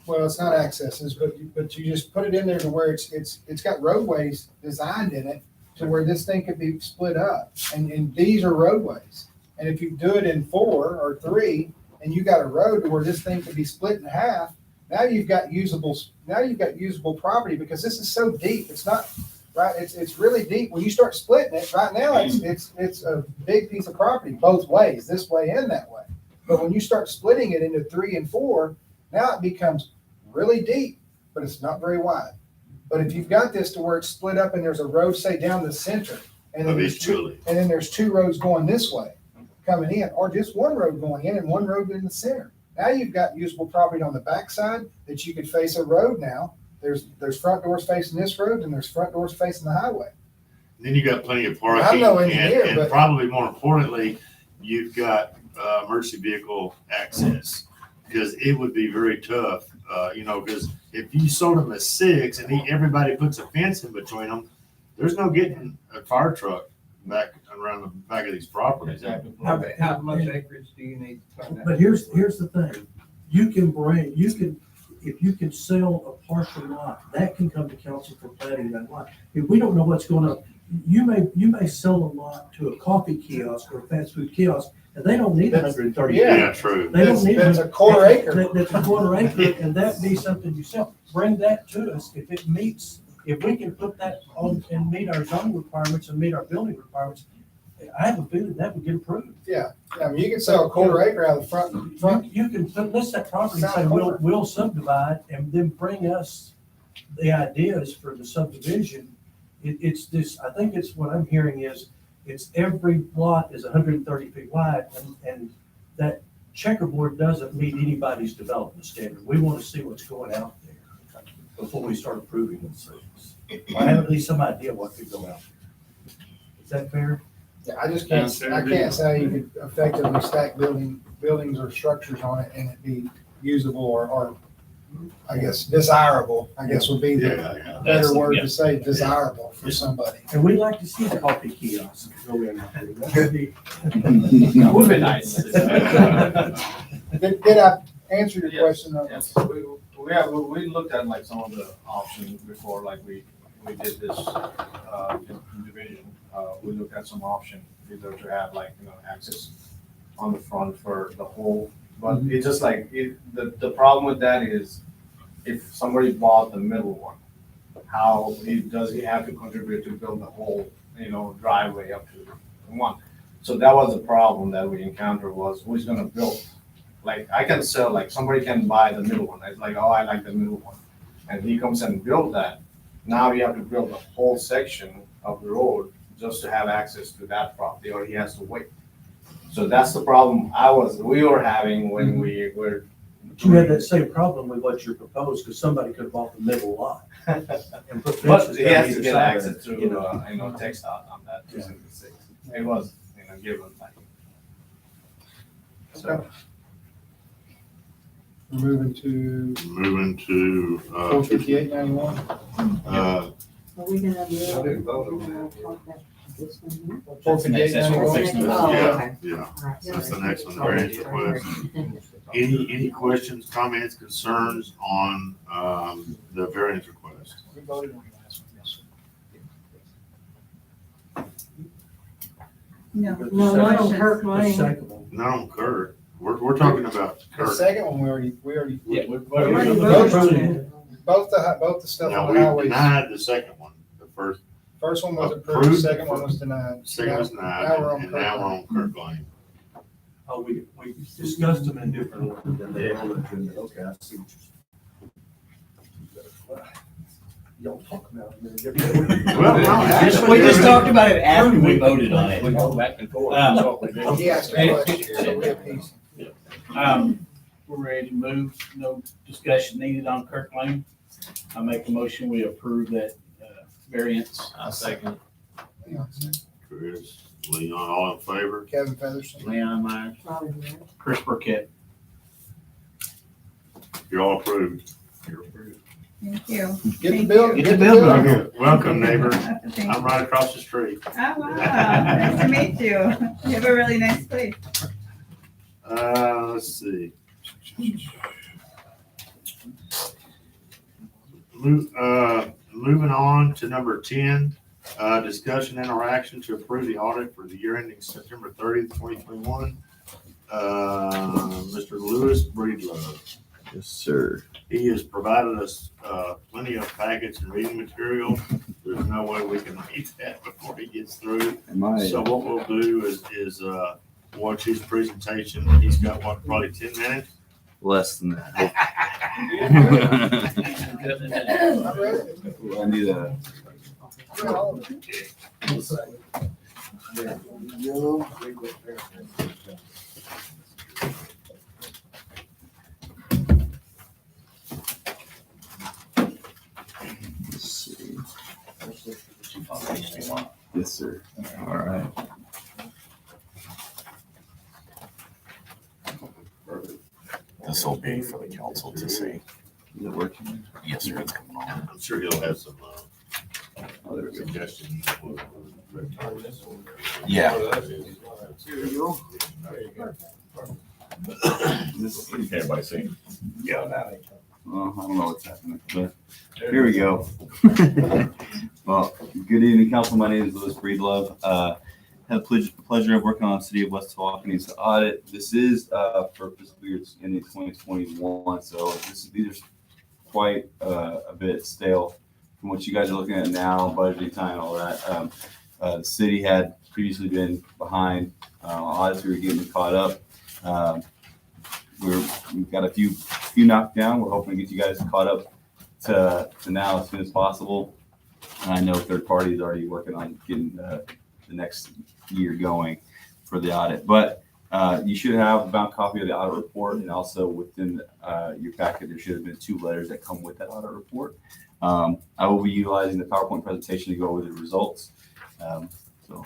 S4: Well, it's not accesses, but you just put it in there to where it's got roadways designed in it to where this thing could be split up. And these are roadways. And if you do it in 4 or 3, and you got a road to where this thing could be split in half, now you've got usable property because this is so deep. It's not, right? It's really deep. When you start splitting it, right now it's a big piece of property both ways, this way and that way. But when you start splitting it into 3 and 4, now it becomes really deep, but it's not very wide. But if you've got this to where it's split up and there's a road, say down the center, and then there's 2 roads going this way coming in, or just 1 road going in and 1 road in the center. Now you've got usable property on the backside that you could face a road now. There's front doors facing this road and there's front doors facing the highway.
S1: Then you got plenty of parking.
S4: I'm no engineer,
S1: and
S4: but-
S1: probably more importantly, you've got emergency vehicle access. Because it would be very tough, because if you sold them at 6 and everybody puts a fence in between them, there's no getting a fire truck back around the back of these properties.
S6: How much acreage do you need?
S15: But here's the thing, if you can sell a partial lot, that can come to council for planning that lot. If we don't know what's going on, you may sell a lot to a coffee kiosk or a fast food kiosk, and they don't need 130.
S1: Yeah, true.
S15: They don't need.
S4: That's a quarter acre.
S15: That's a quarter acre, and that be something you sell. Bring that to us if we can put that on and meet our zoning requirements and meet our building requirements. I have a feeling that would get approved.
S4: Yeah, I mean, you can sell a quarter acre out of the front.
S15: You can list that property and say, we'll subdivide and then bring us the ideas for the subdivision. It's this, I think it's what I'm hearing is, it's every lot is 130 feet wide and that checkerboard doesn't meet anybody's development standard. We want to see what's going out there before we start approving those things. I have at least some idea what could go out there. Is that fair?
S4: Yeah, I can't say you could effectively stack buildings or structures on it and it be usable or I guess desirable, I guess would be the better word to say, desirable for somebody.
S15: And we'd like to see the coffee kiosk go in. That would be.
S14: Would be nice.
S4: Did I answer your question though?
S14: Yes, we looked at some of the options before, we did this division. We looked at some option either to have access on the front for the whole, but it's just the problem with that is if somebody bought the middle one, how does he have to contribute to build the whole driveway up to one? So that was the problem that we encountered was who's gonna build. I can sell, somebody can buy the middle one. It's oh, I like the middle one. And he comes and build that. Now you have to build the whole section of the road just to have access to that property, or he has to wait. So that's the problem we were having when we were.
S15: You had that same problem with what you proposed, because somebody could have bought the middle lot. And put
S14: But
S15: fences
S14: he
S15: down
S14: has to
S15: either
S14: get
S15: side of
S14: access
S15: it,
S14: through, text out on that 276. it was, given like. So,
S4: We're moving to
S1: Moving to,
S4: 45891.
S1: uh,
S2: Are we gonna do?
S6: I didn't vote on
S2: we're gonna
S6: that.
S2: talk about this one here?
S4: 45891.
S2: Oh,
S1: yeah,
S2: okay.
S1: yeah,
S2: All right.
S1: that's the next one, the variance request. Any questions, comments, concerns on, the variance request?
S4: We voted on the last one, yes, sir.
S11: No.
S5: No, not on Kirk
S15: The
S5: Lane.
S15: second one.
S1: Not on Kurt. We're talking about
S4: The
S1: Kurt.
S4: second one, we already,
S14: yeah,
S5: We already voted on it.
S4: both the stuff
S1: Now,
S4: on
S1: we
S4: the highways.
S1: denied the second one. The
S4: First one was approved, the
S1: Approved.
S4: second one was denied.
S1: second was denied,
S4: Now we're on
S1: and now we're on Kurt Lane.
S15: Oh, we discussed them in different orders.
S13: Okay, I see what you're. Y'all talk about it.
S1: Well, no, actually,
S3: We just talked about it after we voted on it.
S14: we go back and forth.
S3: Um,
S14: That's what we do.
S4: He asked a question, so we have peace.
S3: We're ready to move, no discussion needed on Kirk Lane. I make a motion, we approve that variance.
S14: I'll second.
S1: Chris, Leon, all in favor?
S4: Kevin Featherston.
S3: Leon Meyer,
S2: Probably there.
S3: Chris Burkett.
S1: You're all approved.
S11: Thank you.
S4: Get the bill.
S3: Get the bill.
S1: Welcome, neighbor.
S11: Thank
S1: I'm
S11: you.
S1: right across the street.
S11: Oh, wow, nice to meet you. You have a really nice place.
S1: Let's see. Moving on to number 10, discussion interaction to approve the audit for the year ending September 30th, 2021. Mr. Lewis Breedlove.
S3: Yes, sir.
S1: He has provided us plenty of packets and reading material. There's no way we can read that before he gets through. So what we'll do is watch his presentation. He's got, what, probably 10 minutes?
S3: Less than that.
S4: I'm ready.
S3: I need a. Let's see. Yes, sir. All right.
S16: This will be for the council to see.
S3: Is it working?
S16: Yes, sir, it's coming on.
S1: I'm sure he'll have some
S3: Oh, there we go.
S1: suggestions.
S16: Yeah.
S3: This,
S16: Everybody see? Yeah.
S3: well, I don't know what's happening, but here we go. Well, good evening, council. My name is Louis Breedlove. Had the pleasure of working on the City of West Tawakoni's audit. This is for fiscal year ending 2021, so these are quite a bit stale from what you guys are looking at now, budgeting time, all that. The city had previously been behind audits. We were getting caught up. We've got a few knocked down. We're hoping to get you guys caught up to now as soon as possible. And I know third parties are already working on getting the next year going for the audit. But you should have a bound copy of the audit report, and also within your packet there should have been 2 letters that come with that audit report. I will be utilizing the PowerPoint presentation to go over the results. So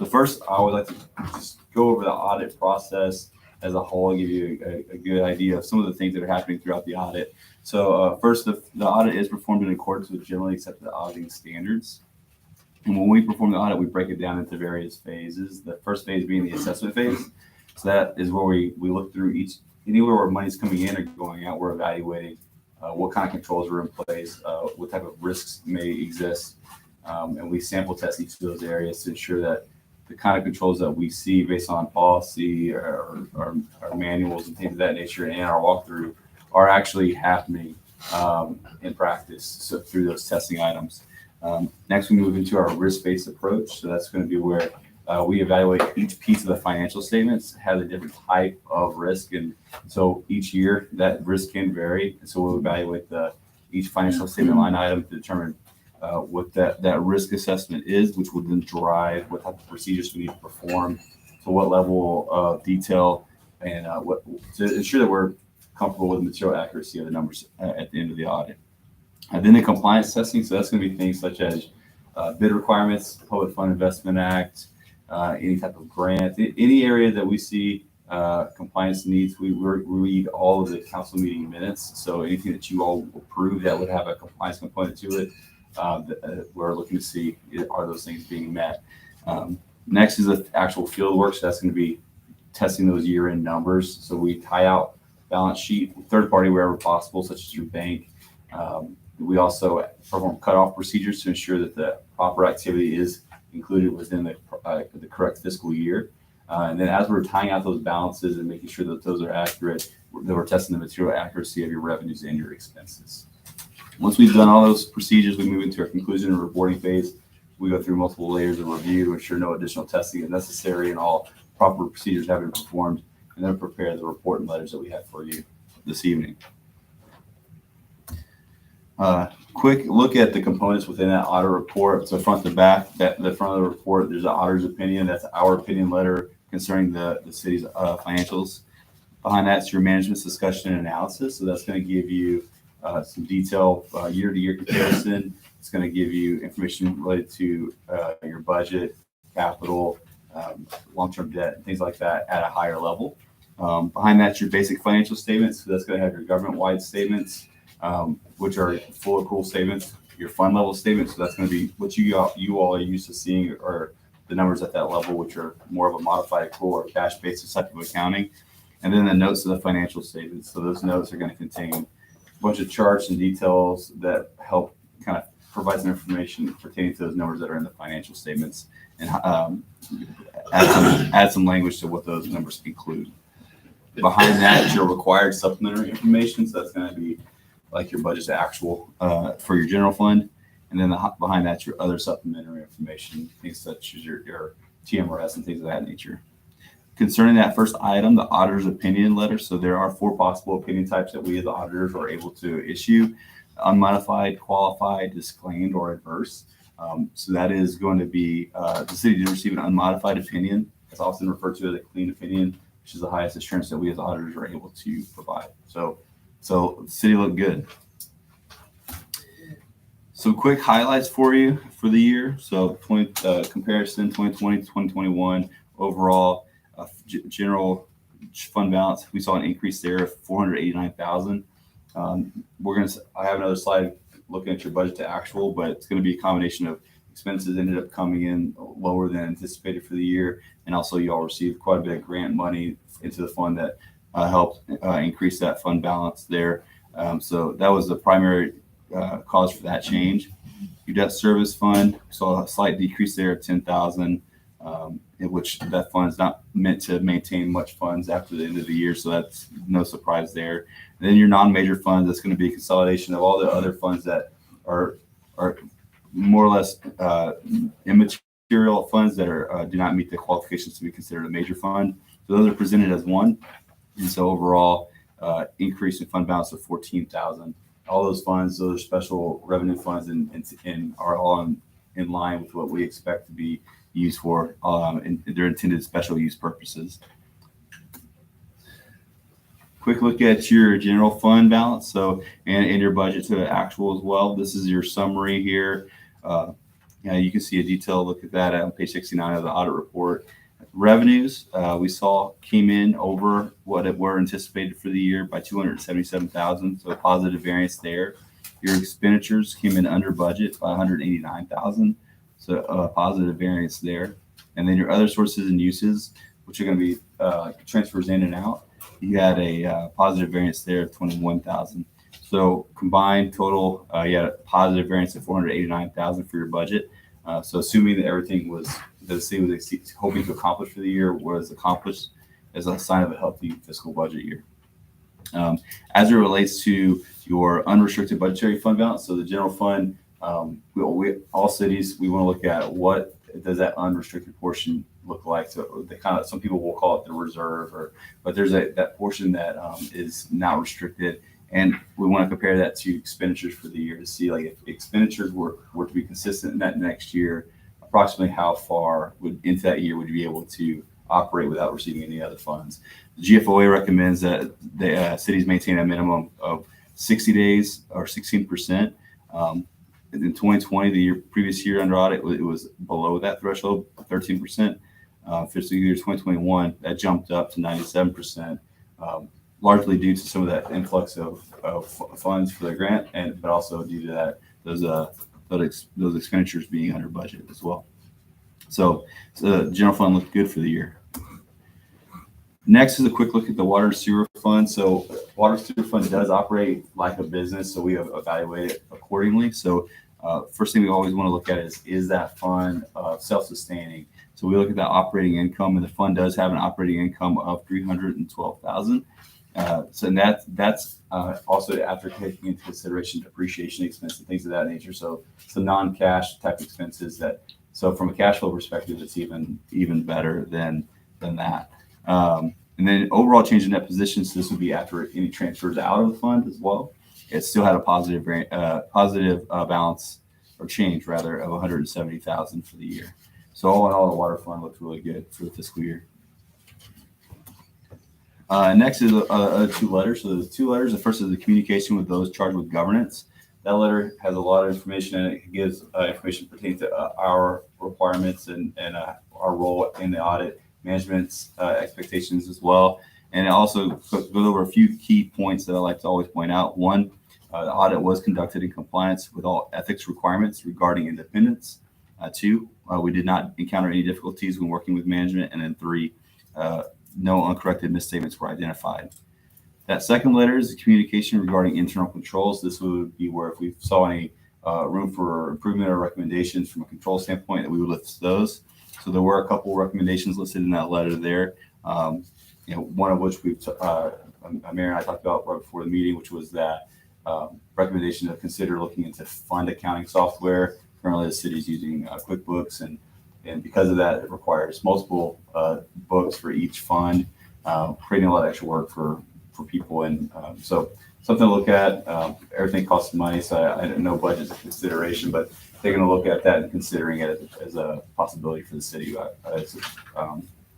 S3: first, I would like to just go over the audit process as a whole, give you a good idea of some of the things that are happening throughout the audit. So first, the audit is performed in accordance with generally accepted auditing standards. And when we perform the audit, we break it down into various phases. The first phase being the assessment phase. So that is where we look through anywhere where money's coming in or going out, we're evaluating what kind of controls are in place, what type of risks may exist. And we sample test each of those areas to ensure that the kind of controls that we see based on policy or our manuals and things of that nature and our walkthrough are actually happening in practice. So through those testing items. Next, we move into our risk-based approach. So that's going to be where we evaluate each piece of the financial statements, has a different type of risk. And so each year that risk can vary. And so we'll evaluate each financial statement line item to determine what that risk assessment is, which would then drive what type of procedures we need to perform, to what level of detail, and what to ensure that we're comfortable with the material accuracy of the numbers at the end of the audit. And then the compliance testing, so that's going to be things such as bid requirements, Public Fund Investment Act, any type of grant, any area that we see compliance needs, we read all of the council meeting minutes. So anything that you all approve that would have a compliance component to it, we're looking to see are those things being met. Next is the actual field work. So that's going to be testing those year-end numbers. So we tie out balance sheet, third party wherever possible, such as your bank. We also perform cutoff procedures to ensure that the proper activity is included within the correct fiscal year. And then as we're tying out those balances and making sure that those are accurate, that we're testing the material accuracy of your revenues and your expenses. Once we've done all those procedures, we move into our conclusion and reporting phase. We go through multiple layers of review to ensure no additional testing is necessary and all proper procedures have been performed, and then prepare the report and letters that we have for you this evening. Quick look at the components within that audit report. So front to back, the front of the report, there's an auditor's opinion. That's our opinion letter concerning the city's financials. Behind that's your management's discussion and analysis. So that's going to give you some detail year-to-year comparison. It's going to give you information related to your budget, capital, long-term debt, and things like that at a higher level. Behind that's your basic financial statements. So that's going to have your government-wide statements, which are full accrual statements, your fund level statements. So that's going to be what you all are used to seeing, or the numbers at that level, which are more of a modified accrual or cash basis type of accounting. And then the notes of the financial statements. So those notes are going to contain a bunch of charts and details that help kind of provide some information pertaining to those numbers that are in the financial statements, and add some language to what those numbers include. Behind that, your required supplementary information. So that's going to be like your budget to actual for your general fund. And then behind that, your other supplementary information, things such as your TMRS and things of that nature. Concerning that first item, the auditor's opinion letter. So there are 4 possible opinion types that we as the auditors are able to issue: unmodified, qualified, disclaimed, or adverse. So that is going to be the city did receive an unmodified opinion. It's often referred to as a clean opinion, which is the highest assurance that we as auditors are able to provide. So the city looked good. Some quick highlights for you for the year. So comparison 2020 to 2021 overall general fund balance, we saw an increase there of $489,000. I have another slide looking at your budget to actual, but it's going to be a combination of expenses ended up coming in lower than anticipated for the year, and also you all received quite a bit of grant money into the fund that helped increase that fund balance there. So that was the primary cause for that change. Your debt service fund saw a slight decrease there of $10,000, in which that fund is not meant to maintain much funds after the end of the year, so that's no surprise there. And then your non-major funds, that's going to be a consolidation of all the other funds that are more or less immaterial funds that do not meet the qualifications to be considered a major fund. So those are presented as one, and so overall increase in fund balance of $14,000. All those funds, those are special revenue funds, and are all in line with what we expect to be used for and their intended special use purposes. Quick look at your general fund balance, so and your budget to actual as well. This is your summary here. You can see a detailed look at that on page 69 of the audit report. Revenues we saw came in over what it were anticipated for the year by $277,000, so a positive variance there. Your expenditures came in under budget by $189,000, so a positive variance there. And then your other sources and uses, which are going to be transfers in and out, you had a positive variance there of $21,000. So combined total, you had a positive variance of $489,000 for your budget. So assuming that everything the city was hoping to accomplish for the year was accomplished, as a sign of a healthy fiscal budget year. As it relates to your unrestricted budgetary fund balance, so the general fund, all cities, we want to look at what does that unrestricted portion look like. So some people will call it the reserve, but there's that portion that is not restricted, and we want to compare that to expenditures for the year to see, like, if expenditures were to be consistent in that next year, approximately how far into that year would you be able to operate without receiving any other funds. The GFOA recommends that the cities maintain a minimum of 60 days or 16%. in 2020, the previous year under audit, it was below that threshold, 13%. Fiscal year 2021, that jumped up to 97%, largely due to some of that influx of funds for the grant, but also due to that those expenditures being under budget as well. So the general fund looked good for the year. Next is a quick look at the water and sewer fund. So water and sewer fund does operate like a business, so we have evaluated it accordingly. So first thing we always want to look at is that fund self-sustaining? So we look at that operating income, and the fund does have an operating income of $312,000. So that's also after taking into consideration depreciation expense and things of that nature. So some non-cash type expenses so from a cash flow perspective, it's even better than that. And then overall change in net positions, this would be after any transfers out of the fund as well. It still had a positive balance or change rather of $170,000 for the year. So all in all, the water fund looks really good for the fiscal year. Next is two letters. So there's two letters. The first is the communication with those charged with governance. That letter has a lot of information in it. It gives information pertaining to our requirements and our role in the audit, management's expectations as well. And it also goes over a few key points that I like to always point out. One, the audit was conducted in compliance with all ethics requirements regarding independence. Two, we did not encounter any difficulties when working with management. And then three, no uncorrected misstatements were identified. That second letter is the communication regarding internal controls. This would be where if we saw any room for improvement or recommendations from a control standpoint, that we would list those. So there were a couple of recommendations listed in that letter there. One of which Mayor and I talked about right before the meeting, which was that recommendation to consider looking into fund accounting software. Currently, the city is using QuickBooks, and because of that, it requires multiple books for each fund, creating a lot of extra work for people. And so something to look at. Everything costs money, so I know budget's a consideration, but taking a look at that and considering it as a possibility for the city, it's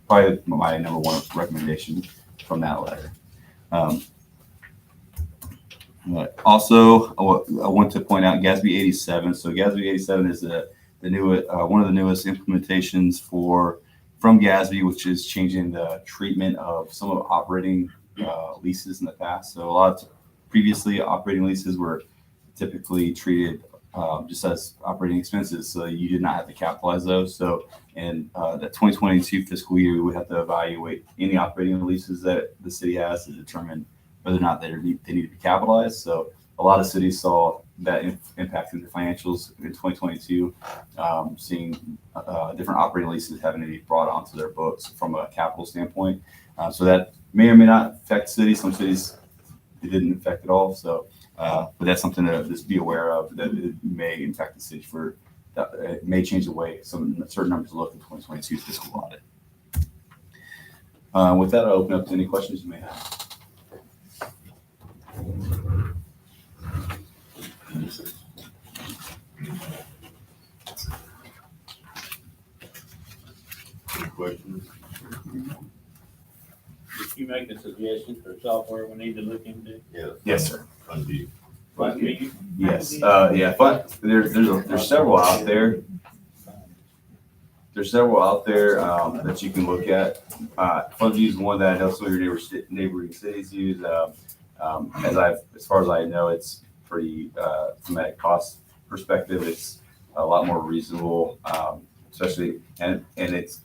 S3: probably my number one recommendation from that letter. Also, I want to point out GASB 87. So GASB 87 is the new one of the newest implementations from GASB, which is changing the treatment of some of the operating leases in the past. So a lot of previously operating leases were typically treated just as operating expenses, so you did not have to capitalize those. So in the 2022 fiscal year, we would have to evaluate any operating leases that the city has to determine whether or not they need to be capitalized. So a lot of cities saw that impact in the financials in 2022, seeing different operating leases having to be brought onto their books from a capital standpoint. So that may or may not affect cities. Some cities it didn't affect at all. So, but that's something to just be aware of, that it may impact the city it may change the way certain numbers look in 2022 fiscal audit. With that, I'll open up to any questions you may have.
S1: Any questions?
S9: If you make a suggestion for software we need to look into?
S3: Yes, sir.
S1: FundView.
S9: FundView?
S3: Yes. Yeah. There's several out there. There's several out there that you can look at. FundView is one that I know some of your neighboring cities use. As far as I know, it's pretty from that cost perspective. It's a lot more reasonable, especially and it's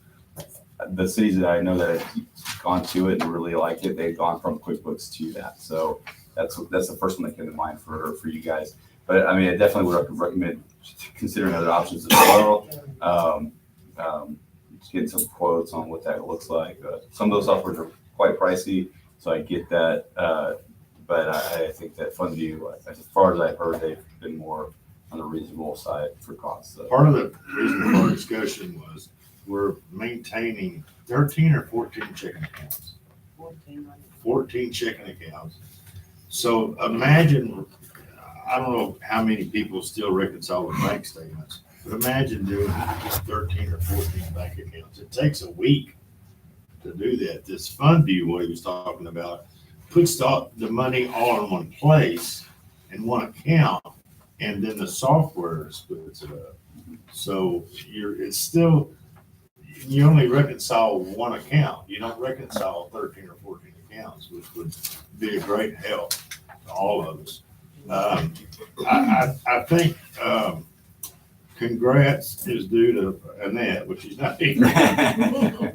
S3: the cities that I know that have gone to it and really like it. They've gone from QuickBooks to that. So that's the first one that came to mind for you guys. But I mean, I definitely would recommend considering other options as well. Just getting some quotes on what that looks like. Some of those softwares are quite pricey, so I get that. But I think that FundView, as far as I've heard, they've been more on the reasonable side for costs. So.
S1: Part of the reason for our discussion was we're maintaining 13 or 14 checking accounts. 14 checking accounts. So imagine, I don't know how many people still reconcile with bank statements, but imagine doing 13 or 14 bank accounts. It takes a week to do that. This FundView, what he was talking about, puts the money all in one place in one account, and then the software splits it up. So it's still, you only reconcile one account. You don't reconcile 13 or 14 accounts, which would be a great help to all of us. I think, congrats is due to Annette, which is not here.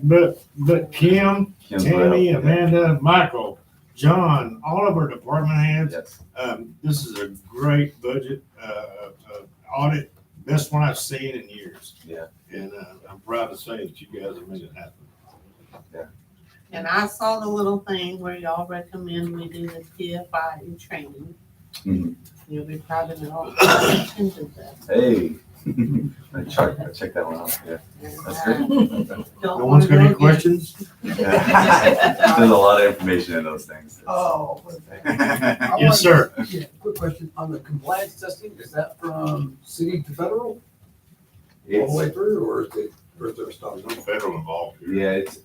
S1: But Kim, Tammy, Amanda, Michael, John, all of our department heads, this is a great budget, audit, best one I've seen in years.
S3: Yeah.
S1: And, I'm proud to say that you guys have made it happen.
S17: And I saw the little thing where y'all recommend we do the TFI training.
S3: Mhm.
S17: You'll be proud to know. I attended that.
S3: Hey. I checked that one out, yeah. That's great.
S1: No one's got any questions?
S3: Yeah. There's a lot of information in those things.
S15: Oh.
S1: Yes, sir.
S15: Yeah, quick question. On the compliance testing, is that from city to federal? All the way through, or is there stuff?
S1: There's no federal involved here.
S3: Yeah, it's,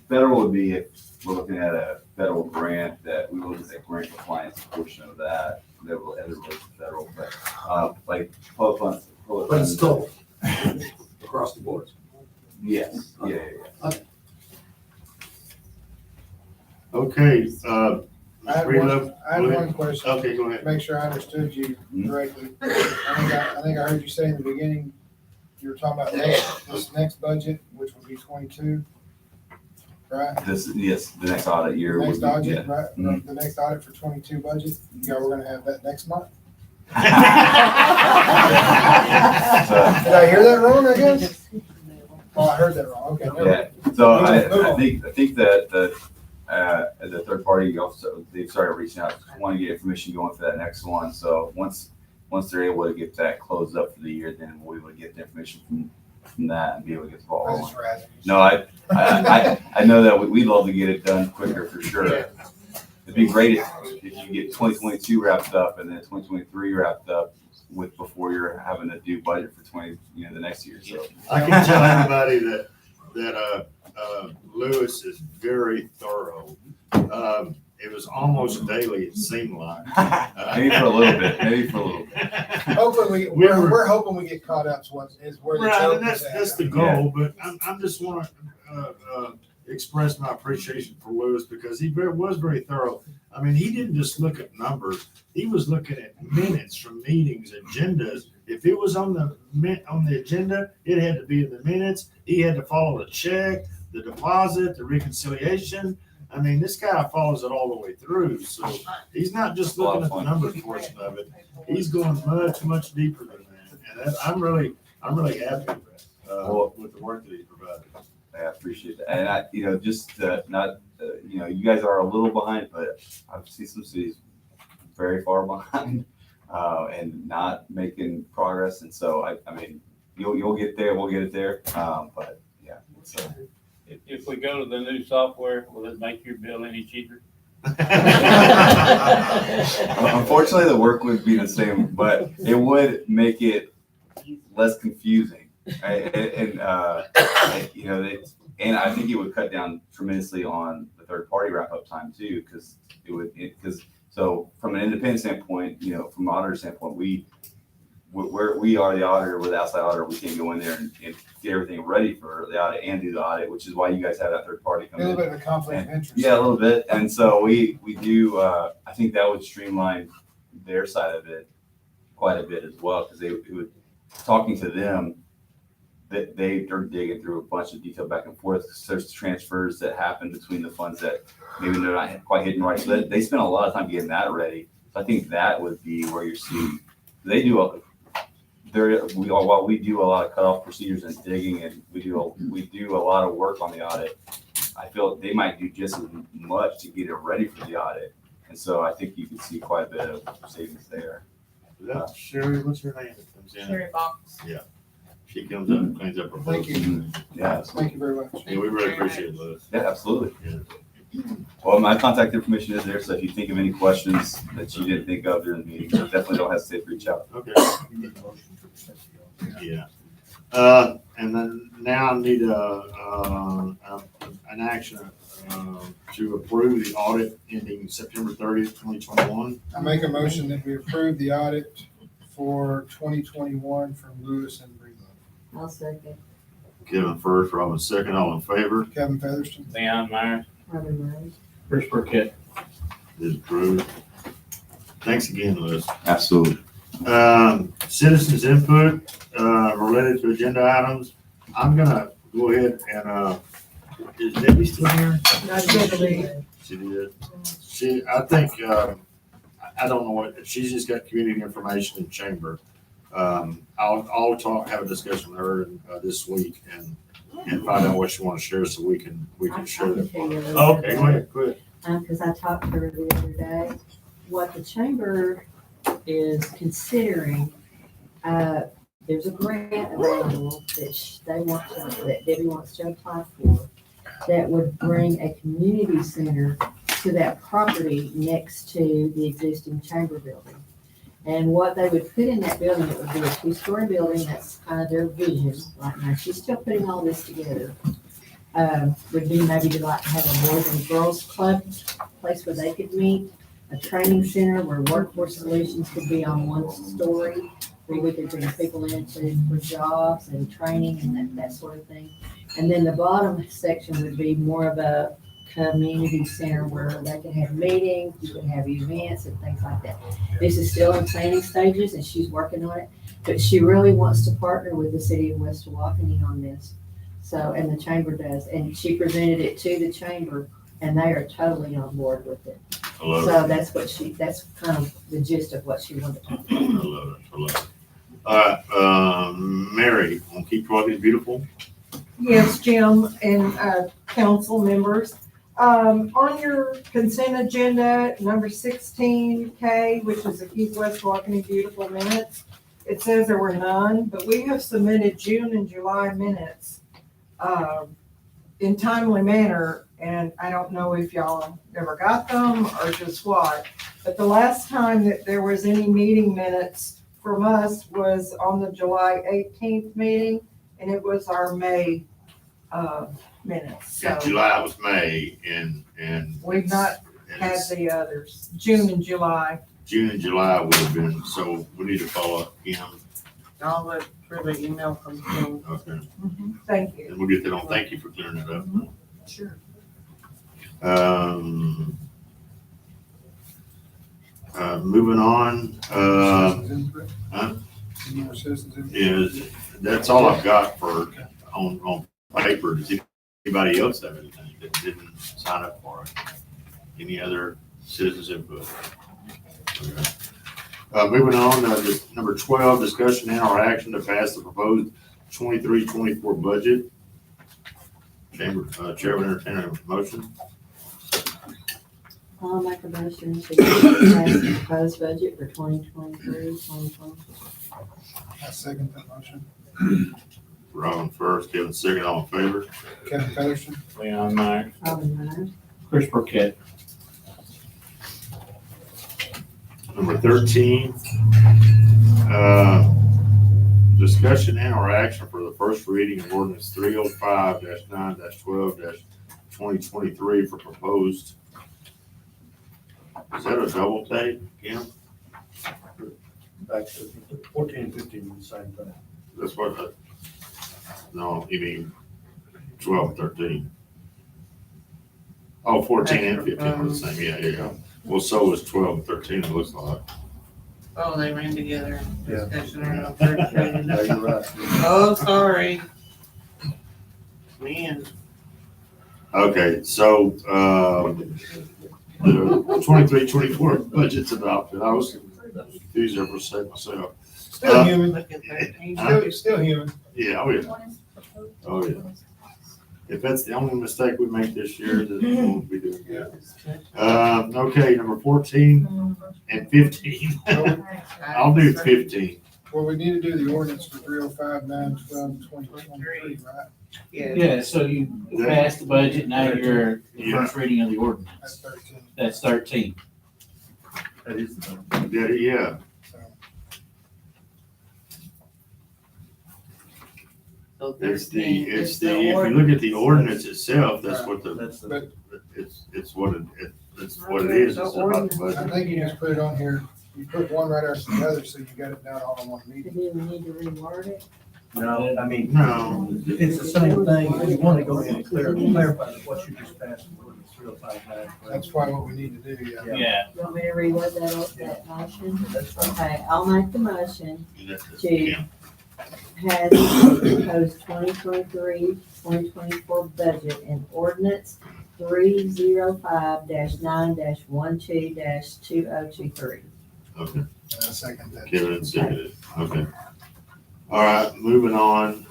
S3: federal would be, if we're looking at a federal grant, that we will look at grant compliance portion of that will, as it relates to federal, but, like, public funds.
S15: But it's still across the board.
S3: Yes, yeah.
S1: Okay,
S4: I had one question.
S1: Okay, go ahead.
S4: Make sure I understood you correctly. I think I heard you say in the beginning, you were talking about this next budget, which would be 22, right?
S3: Yes, the next audit year.
S4: Next
S3: would be,
S4: audit,
S3: yeah.
S4: right?
S3: Mhm.
S4: The next audit for 22 budget, y'all were gonna have that next month?
S3: So-
S4: Did I hear that wrong, I guess? Oh, I heard that wrong, okay. never
S3: Yeah,
S4: mind.
S3: so
S4: Move
S3: I
S4: on.
S3: think that the third party also, they've started reaching out, want to get information going for that next one. So once they're able to get that closed up for the year, then we would get the information from that and be able to get the ball
S4: I
S3: rolling.
S4: just rather you-
S3: No, I know that we'd love to get it done quicker for sure. It'd be great if you can get 2022 wrapped up and then 2023 wrapped up before you're having to do budget for the next year. So
S1: I can tell everybody that Lewis is very thorough. It was almost daily, it seemed like.
S3: maybe for a little bit.
S4: Hopefully, we're hoping we get caught up is where the
S1: Right,
S4: joke
S1: and
S4: is
S1: that's
S4: at.
S1: the goal, but I'm just want to express my appreciation for Lewis because he was very thorough. I mean, he didn't just look at numbers; he was looking at minutes from meetings, agendas. If it was on the agenda, it had to be in the minutes. He had to follow the check, the deposit, the reconciliation. I mean, this guy follows it all the way through. So he's not just looking at the numbers portion of it; he's going much deeper than that. And I'm really happy with the work that he provided.
S3: I appreciate that. And you guys are a little behind, but I've seen some cities very far behind and not making progress. And so, I mean, you'll get there, we'll get it there. But yeah. So.
S9: If we go to the new software, will it make your bill any cheaper?
S3: Unfortunately, the work would be the same, but it would make it less confusing. And I think it would cut down tremendously on the third party wrap up time too, because so from an independent standpoint, from an auditor standpoint, we are the auditor, we're the outside auditor. We can't go in there and get everything ready for the audit and do the audit, which is why you guys have that third party come
S4: A
S3: in.
S4: little bit of a conflict of interest.
S3: Yeah, a little bit. And so we do, I think that would streamline their side of it quite a bit as well, because talking to them, that they're digging through a bunch of detail back and forth. There's transfers that happen between the funds that maybe they're not quite hitting right. So they spend a lot of time getting that ready. So I think that would be where you see, while we do a lot of cutoff procedures and digging, and we do a lot of work on the audit, I feel they might do just as much to get it ready for the audit. And so I think you can see quite a bit of savings there.
S1: Sherry, what's her name?
S17: Sherry Box.
S1: Yeah. She comes up and cleans up her.
S4: Thank you.
S3: Yeah.
S4: Thank you very much.
S1: Yeah, we really appreciate it, Lewis.
S3: Yeah, absolutely.
S1: Yeah.
S3: Well, my contact information is there, so if you think of any questions that you didn't think of during the meeting, definitely don't hesitate to reach out.
S1: Okay. Yeah. And then now I need an action to approve the audit ending September 30th, 2021.
S4: I make a motion that we approve the audit for 2021 from Lewis and Bremen.
S2: I'll second.
S1: Kevin first, Robin second, all in favor,
S4: Kevin Featherston.
S9: Leon Meyer.
S2: Robin Myers.
S3: Chris Burkett.
S1: is approved. Thanks again, Liz.
S16: Absolutely.
S1: Citizens input, related to agenda items. I'm gonna go ahead and, is Debbie still here?
S5: Not really.
S1: She did. I think, I don't know what, she's just got community information in chamber. I'll have a discussion with her, this week and find out what she wants to share so we can share
S2: I can
S1: that.
S2: tell you a little
S1: Oh,
S2: bit
S1: okay, go
S2: about
S1: ahead, go ahead.
S2: because I talked to her the other day. What the chamber is considering, there's a grant available that Debbie wants to apply for, that would bring a community center to that property next to the existing chamber building. And what they would put in that building, it would be a 2-story building, that's kind of their vision right now. She's still putting all this together. Would be maybe to like have a boys and girls club, place where they could meet, a training center where workforce solutions could be on 1 story, where we could bring people into for jobs and training and that sort of thing. And then the bottom section would be more of a community center where they could have meetings, you could have events and things like that. This is still in planning stages and she's working on it, but she really wants to partner with the city of West Tawakoni on this. So, and the chamber does, and she presented it to the chamber and they are totally on board with it.
S1: I love
S2: So
S1: it.
S2: that's kind of the gist of what she wanted to talk
S1: I
S2: about.
S1: love it, I love it. All right, Mary, on Keep Talking Beautiful.
S5: Yes, Jim and council members. On your consent agenda, number 16K, which is the Keep West Walking Beautiful minutes, it says there were none, but we have submitted June and July minutes in timely manner, and I don't know if y'all never got them or just what, but the last time that there was any meeting minutes from us was on the July 18th meeting, and it was our May minutes, so.
S1: And July was May and.
S5: We've not
S1: and
S5: had
S1: it's-
S5: the others, June and July.
S1: June and July would have been, so we need to follow up again.
S17: I'll look for the email from Kim.
S1: Okay,
S5: Thank you.
S1: and we'll get that on. Thank you for clearing that up.
S5: Sure.
S1: Moving on,
S4: Citizens input?
S1: huh?
S4: Any more citizens input?
S1: is, that's all I've got for, on paper. Does anybody else have anything that didn't sign up for it? Any other citizens input? Okay. Moving on, to number 12, discussion and or action to pass the proposed 23-24 budget. Chamber, Chair will entertain a motion.
S2: I'll make a motion to pass the proposed budget for 2023-2024.
S4: I second that motion.
S1: Robin first, Kevin second, all in favor?
S4: Kevin Featherston.
S9: Leon Meyer.
S2: Robin Myers.
S3: Chris Burkett.
S1: Number 13, discussion and or action for the first reading of ordinance 305-9-12-2023 for proposed. Is that a double take, Kim?
S15: Back to 14 and 15, the same thing.
S1: That's what, no, you mean 12 and 13. Oh, 14 and 15 are the same, yeah. Well, so is 12 and 13, it looks like.
S17: Oh, they ran together.
S15: Yeah.
S17: Discussion on 13.
S15: Yeah, you're right.
S17: Oh, sorry. Man.
S1: Okay, so, the 23-24 budget's adopted. I was confused there for a second myself.
S4: Still human.
S17: Look at 13.
S4: Still human.
S1: Yeah, oh yeah. Oh yeah. If that's the only mistake we make this year, then we won't be doing good. Okay, number 14 and 15. I'll do 15.
S4: Well, we need to do the ordinance for 305-9-12-2023, right?
S3: Yeah, so you passed the budget, now you're the first reading of the
S4: That's
S3: ordinance.
S4: 13.
S3: That's 13.
S15: That is the
S1: Yeah.
S4: So,
S17: So
S1: It's
S17: 13
S1: if
S17: is
S1: you look at the ordinance itself, that's what the,
S15: That's the,
S4: but
S1: it's what it is. It's about the
S4: I
S1: budget.
S4: think you just put it on here you put one right after the other, so you got it done all in one meeting.
S2: Do we need to reword it?
S15: No, I mean,
S1: No.
S15: it's the same thing. You want to go in and clarify that what you just passed in ordinance 3059.
S4: That's probably what we need to do, yeah.
S9: Yeah.
S2: You want me to reword that motion?
S15: That's fine.
S2: Okay, I'll make the motion
S1: That's it.
S2: to
S1: Yeah.
S2: have the proposed 2023-2024 budget and ordinance 305-9-12-2023.
S1: Okay,
S4: Second that.
S1: Kevin seconded, okay. All right, moving on,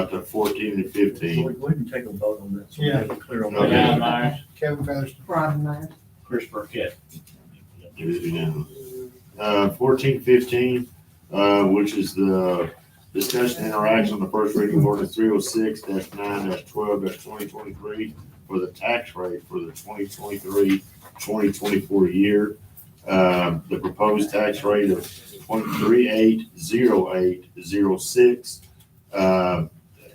S1: to 14 and
S15: So we
S1: 15.
S15: go ahead and take a vote on that, so we
S4: Yeah.
S15: have it clear on
S1: Okay.
S9: Leon
S15: that.
S9: Myers,
S4: Kevin Featherston.
S2: Robin Meyer.
S9: Chris Burkett.
S1: It is unanimous. 14, 15, which is the discussion and interaction on the first reading of ordinance 306-9-12-2023 for the tax rate for the 2023-2024 year. The proposed tax rate of 0.380806.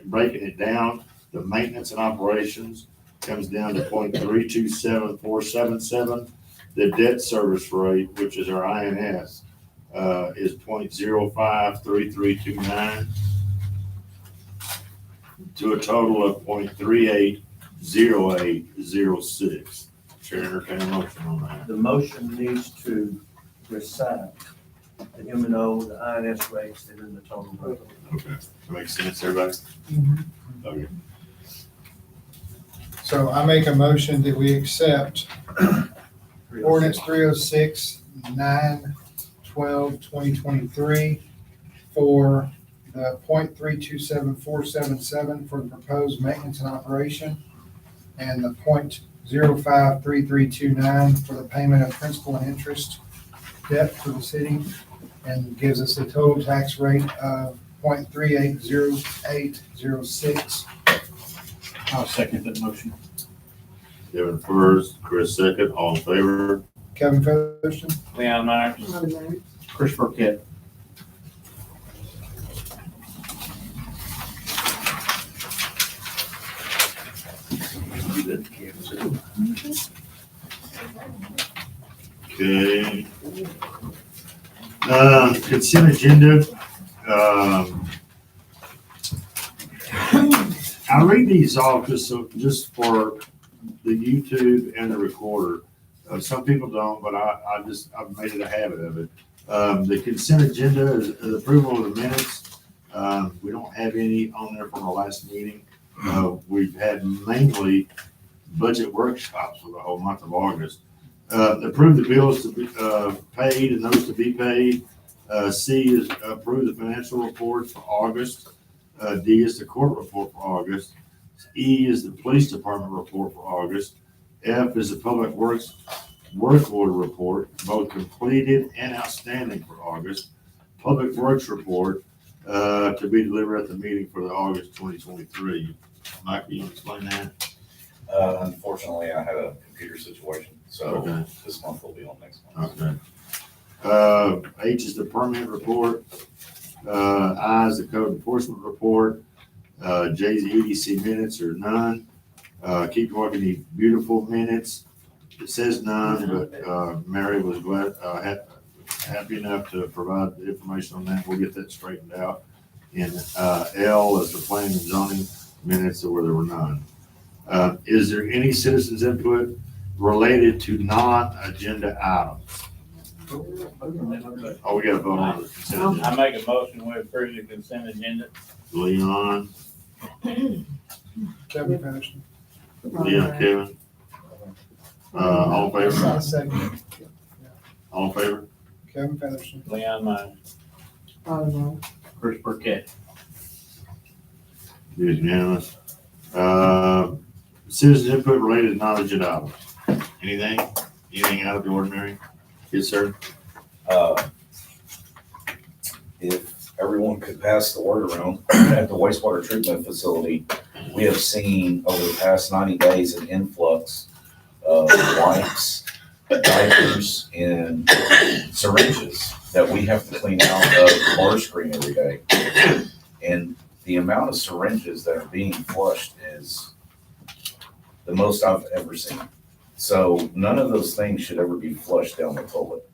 S1: Breaking it down, the maintenance and operations comes down to 0.327477. The debt service rate, which is our INS, is 0.053329 to a total of 0.380806. Chair, entertain a motion on that.
S15: The motion needs to recite the M&O, the INS rates, and then the total rate.
S1: Okay, that makes sense, everybody? Okay.
S4: So I make a motion that we accept ordinance 306-9-12-2023 for the 0.327477 for the proposed maintenance and operation, and the 0.053329 for the payment of principal and interest debt for the city, and gives us a total tax rate of 0.380806.
S12: I'll second that motion.
S1: Kevin first, Chris second, all in favor?
S4: Kevin Featherston.
S9: Leon Myers,
S2: Robin Meyer.
S12: Chris Burkett.
S1: Okay. Consent agenda. I read these off just for the YouTube and the recorder. Some people don't, but I've made it a habit of it. The consent agenda is approval of the minutes. We don't have any on there from our last meeting. We've had mainly budget workshops for the whole month of August. Approve the bills to be paid and those to be paid. C is approve the financial report for August. D is the court report for August. E is the police department report for August. F is the public works work order report, both completed and outstanding for August. Public works report to be delivered at the meeting for the August 2023. Mike, you want to explain that?
S16: Unfortunately, I had a computer situation, so
S1: Okay.
S16: this month will be on next month.
S1: Okay. H is the permit report. I is the code enforcement report. J's EDC minutes are none. Keep Walking the beautiful minutes. It says none, but Mary was glad, happy enough to provide the information on that. We'll get that straightened out. And L is the planning and zoning minutes where there were none. Is there any citizens input related to non-agenda items? Oh, we got to vote on the consent agenda.
S9: I make a motion, we approve the consent agenda.
S1: Leon,
S4: Kevin Featherston.
S1: Leon, Kevin. All in favor?
S4: Second.
S1: All in favor?
S4: Kevin Featherston.
S9: Leon Myers,
S2: Robin Meyer.
S12: Chris Burkett.
S1: It is unanimous. Citizens input related to non-agenda items. Anything out of the ordinary? Yes, sir.
S16: If everyone could pass the word around at the wastewater treatment facility, we have seen over the past 90 days an influx of wipes, diapers, and syringes that we have to clean out of the bar screen every day. And the amount of syringes that are being flushed is the most I've ever seen. So none of those things should ever be flushed down the toilet.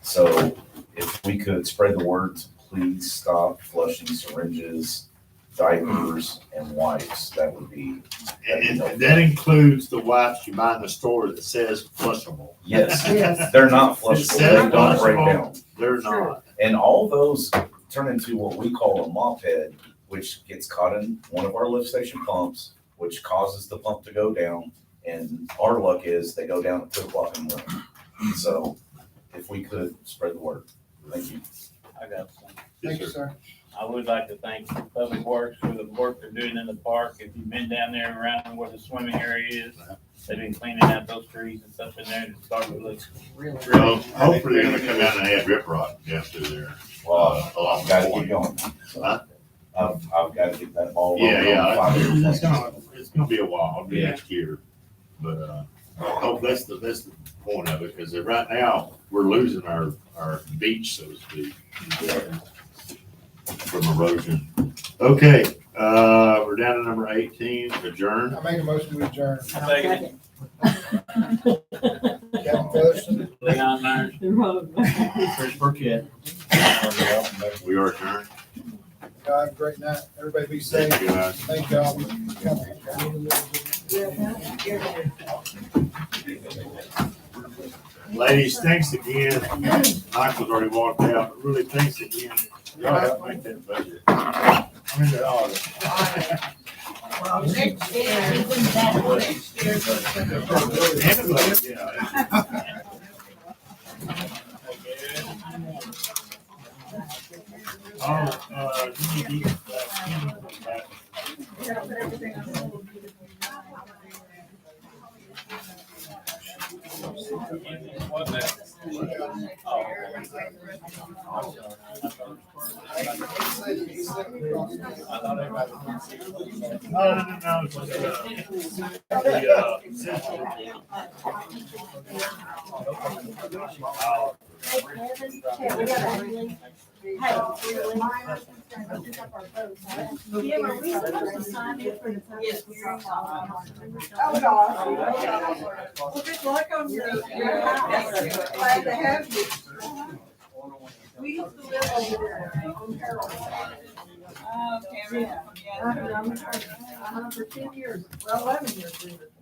S16: So if we could spread the word to please stop flushing syringes, diapers, and wipes, that would be.
S1: And that includes the wipes you buy in the store that says flushable.
S16: Yes,
S2: Yes.
S16: they're not
S1: It
S16: flushable,
S1: says
S16: they don't break
S1: flushable.
S16: down.
S1: They're not.
S16: And all those turn into what we call a mop head, which gets caught in one of our lift station pumps, which causes the pump to go down. And our luck is they go down at 2 o'clock in the morning. So if we could spread the word, thank you.
S9: I got some.
S4: Thank you, sir.
S9: I would like to thank Public Works for the work they're doing in the park. If you've been down there around where the swimming area is, they've been cleaning out those trees and stuff in there, and it's starting to look really.
S1: Well, hopefully they're gonna come out and add riprap down through there.
S16: Well,
S1: along
S16: I've got to
S1: the
S16: keep going.
S1: Huh?
S16: I've got to get that ball
S1: Yeah,
S16: rolling.
S1: yeah, it's gonna be a while, it'll be next year, but, hope that's the point of it, because right now, we're losing our beach, so to speak, from erosion. Okay, we're down to number 18, adjourn.
S4: I make a motion to adjourn.
S9: Second.
S4: Kevin Featherston.
S9: Leon Myers.
S12: Chris Burkett.
S1: We are adjourned.
S4: God, have a great night. Everybody be safe.
S1: Thank you, guys.
S4: Thank y'all.
S1: Ladies, thanks again. Michael's already walked out, but really thanks again. Y'all helped make that budget. I'm in the audit.
S17: Well, next year, isn't that next year?
S1: And the budget, yeah. Oh, you need to,
S5: Oh, gosh. Well, good luck on your house. Glad to have you. We used to live over there on Carroll.
S11: Oh, Cameron,
S5: I'm for 10 years, well, 11 years we lived there.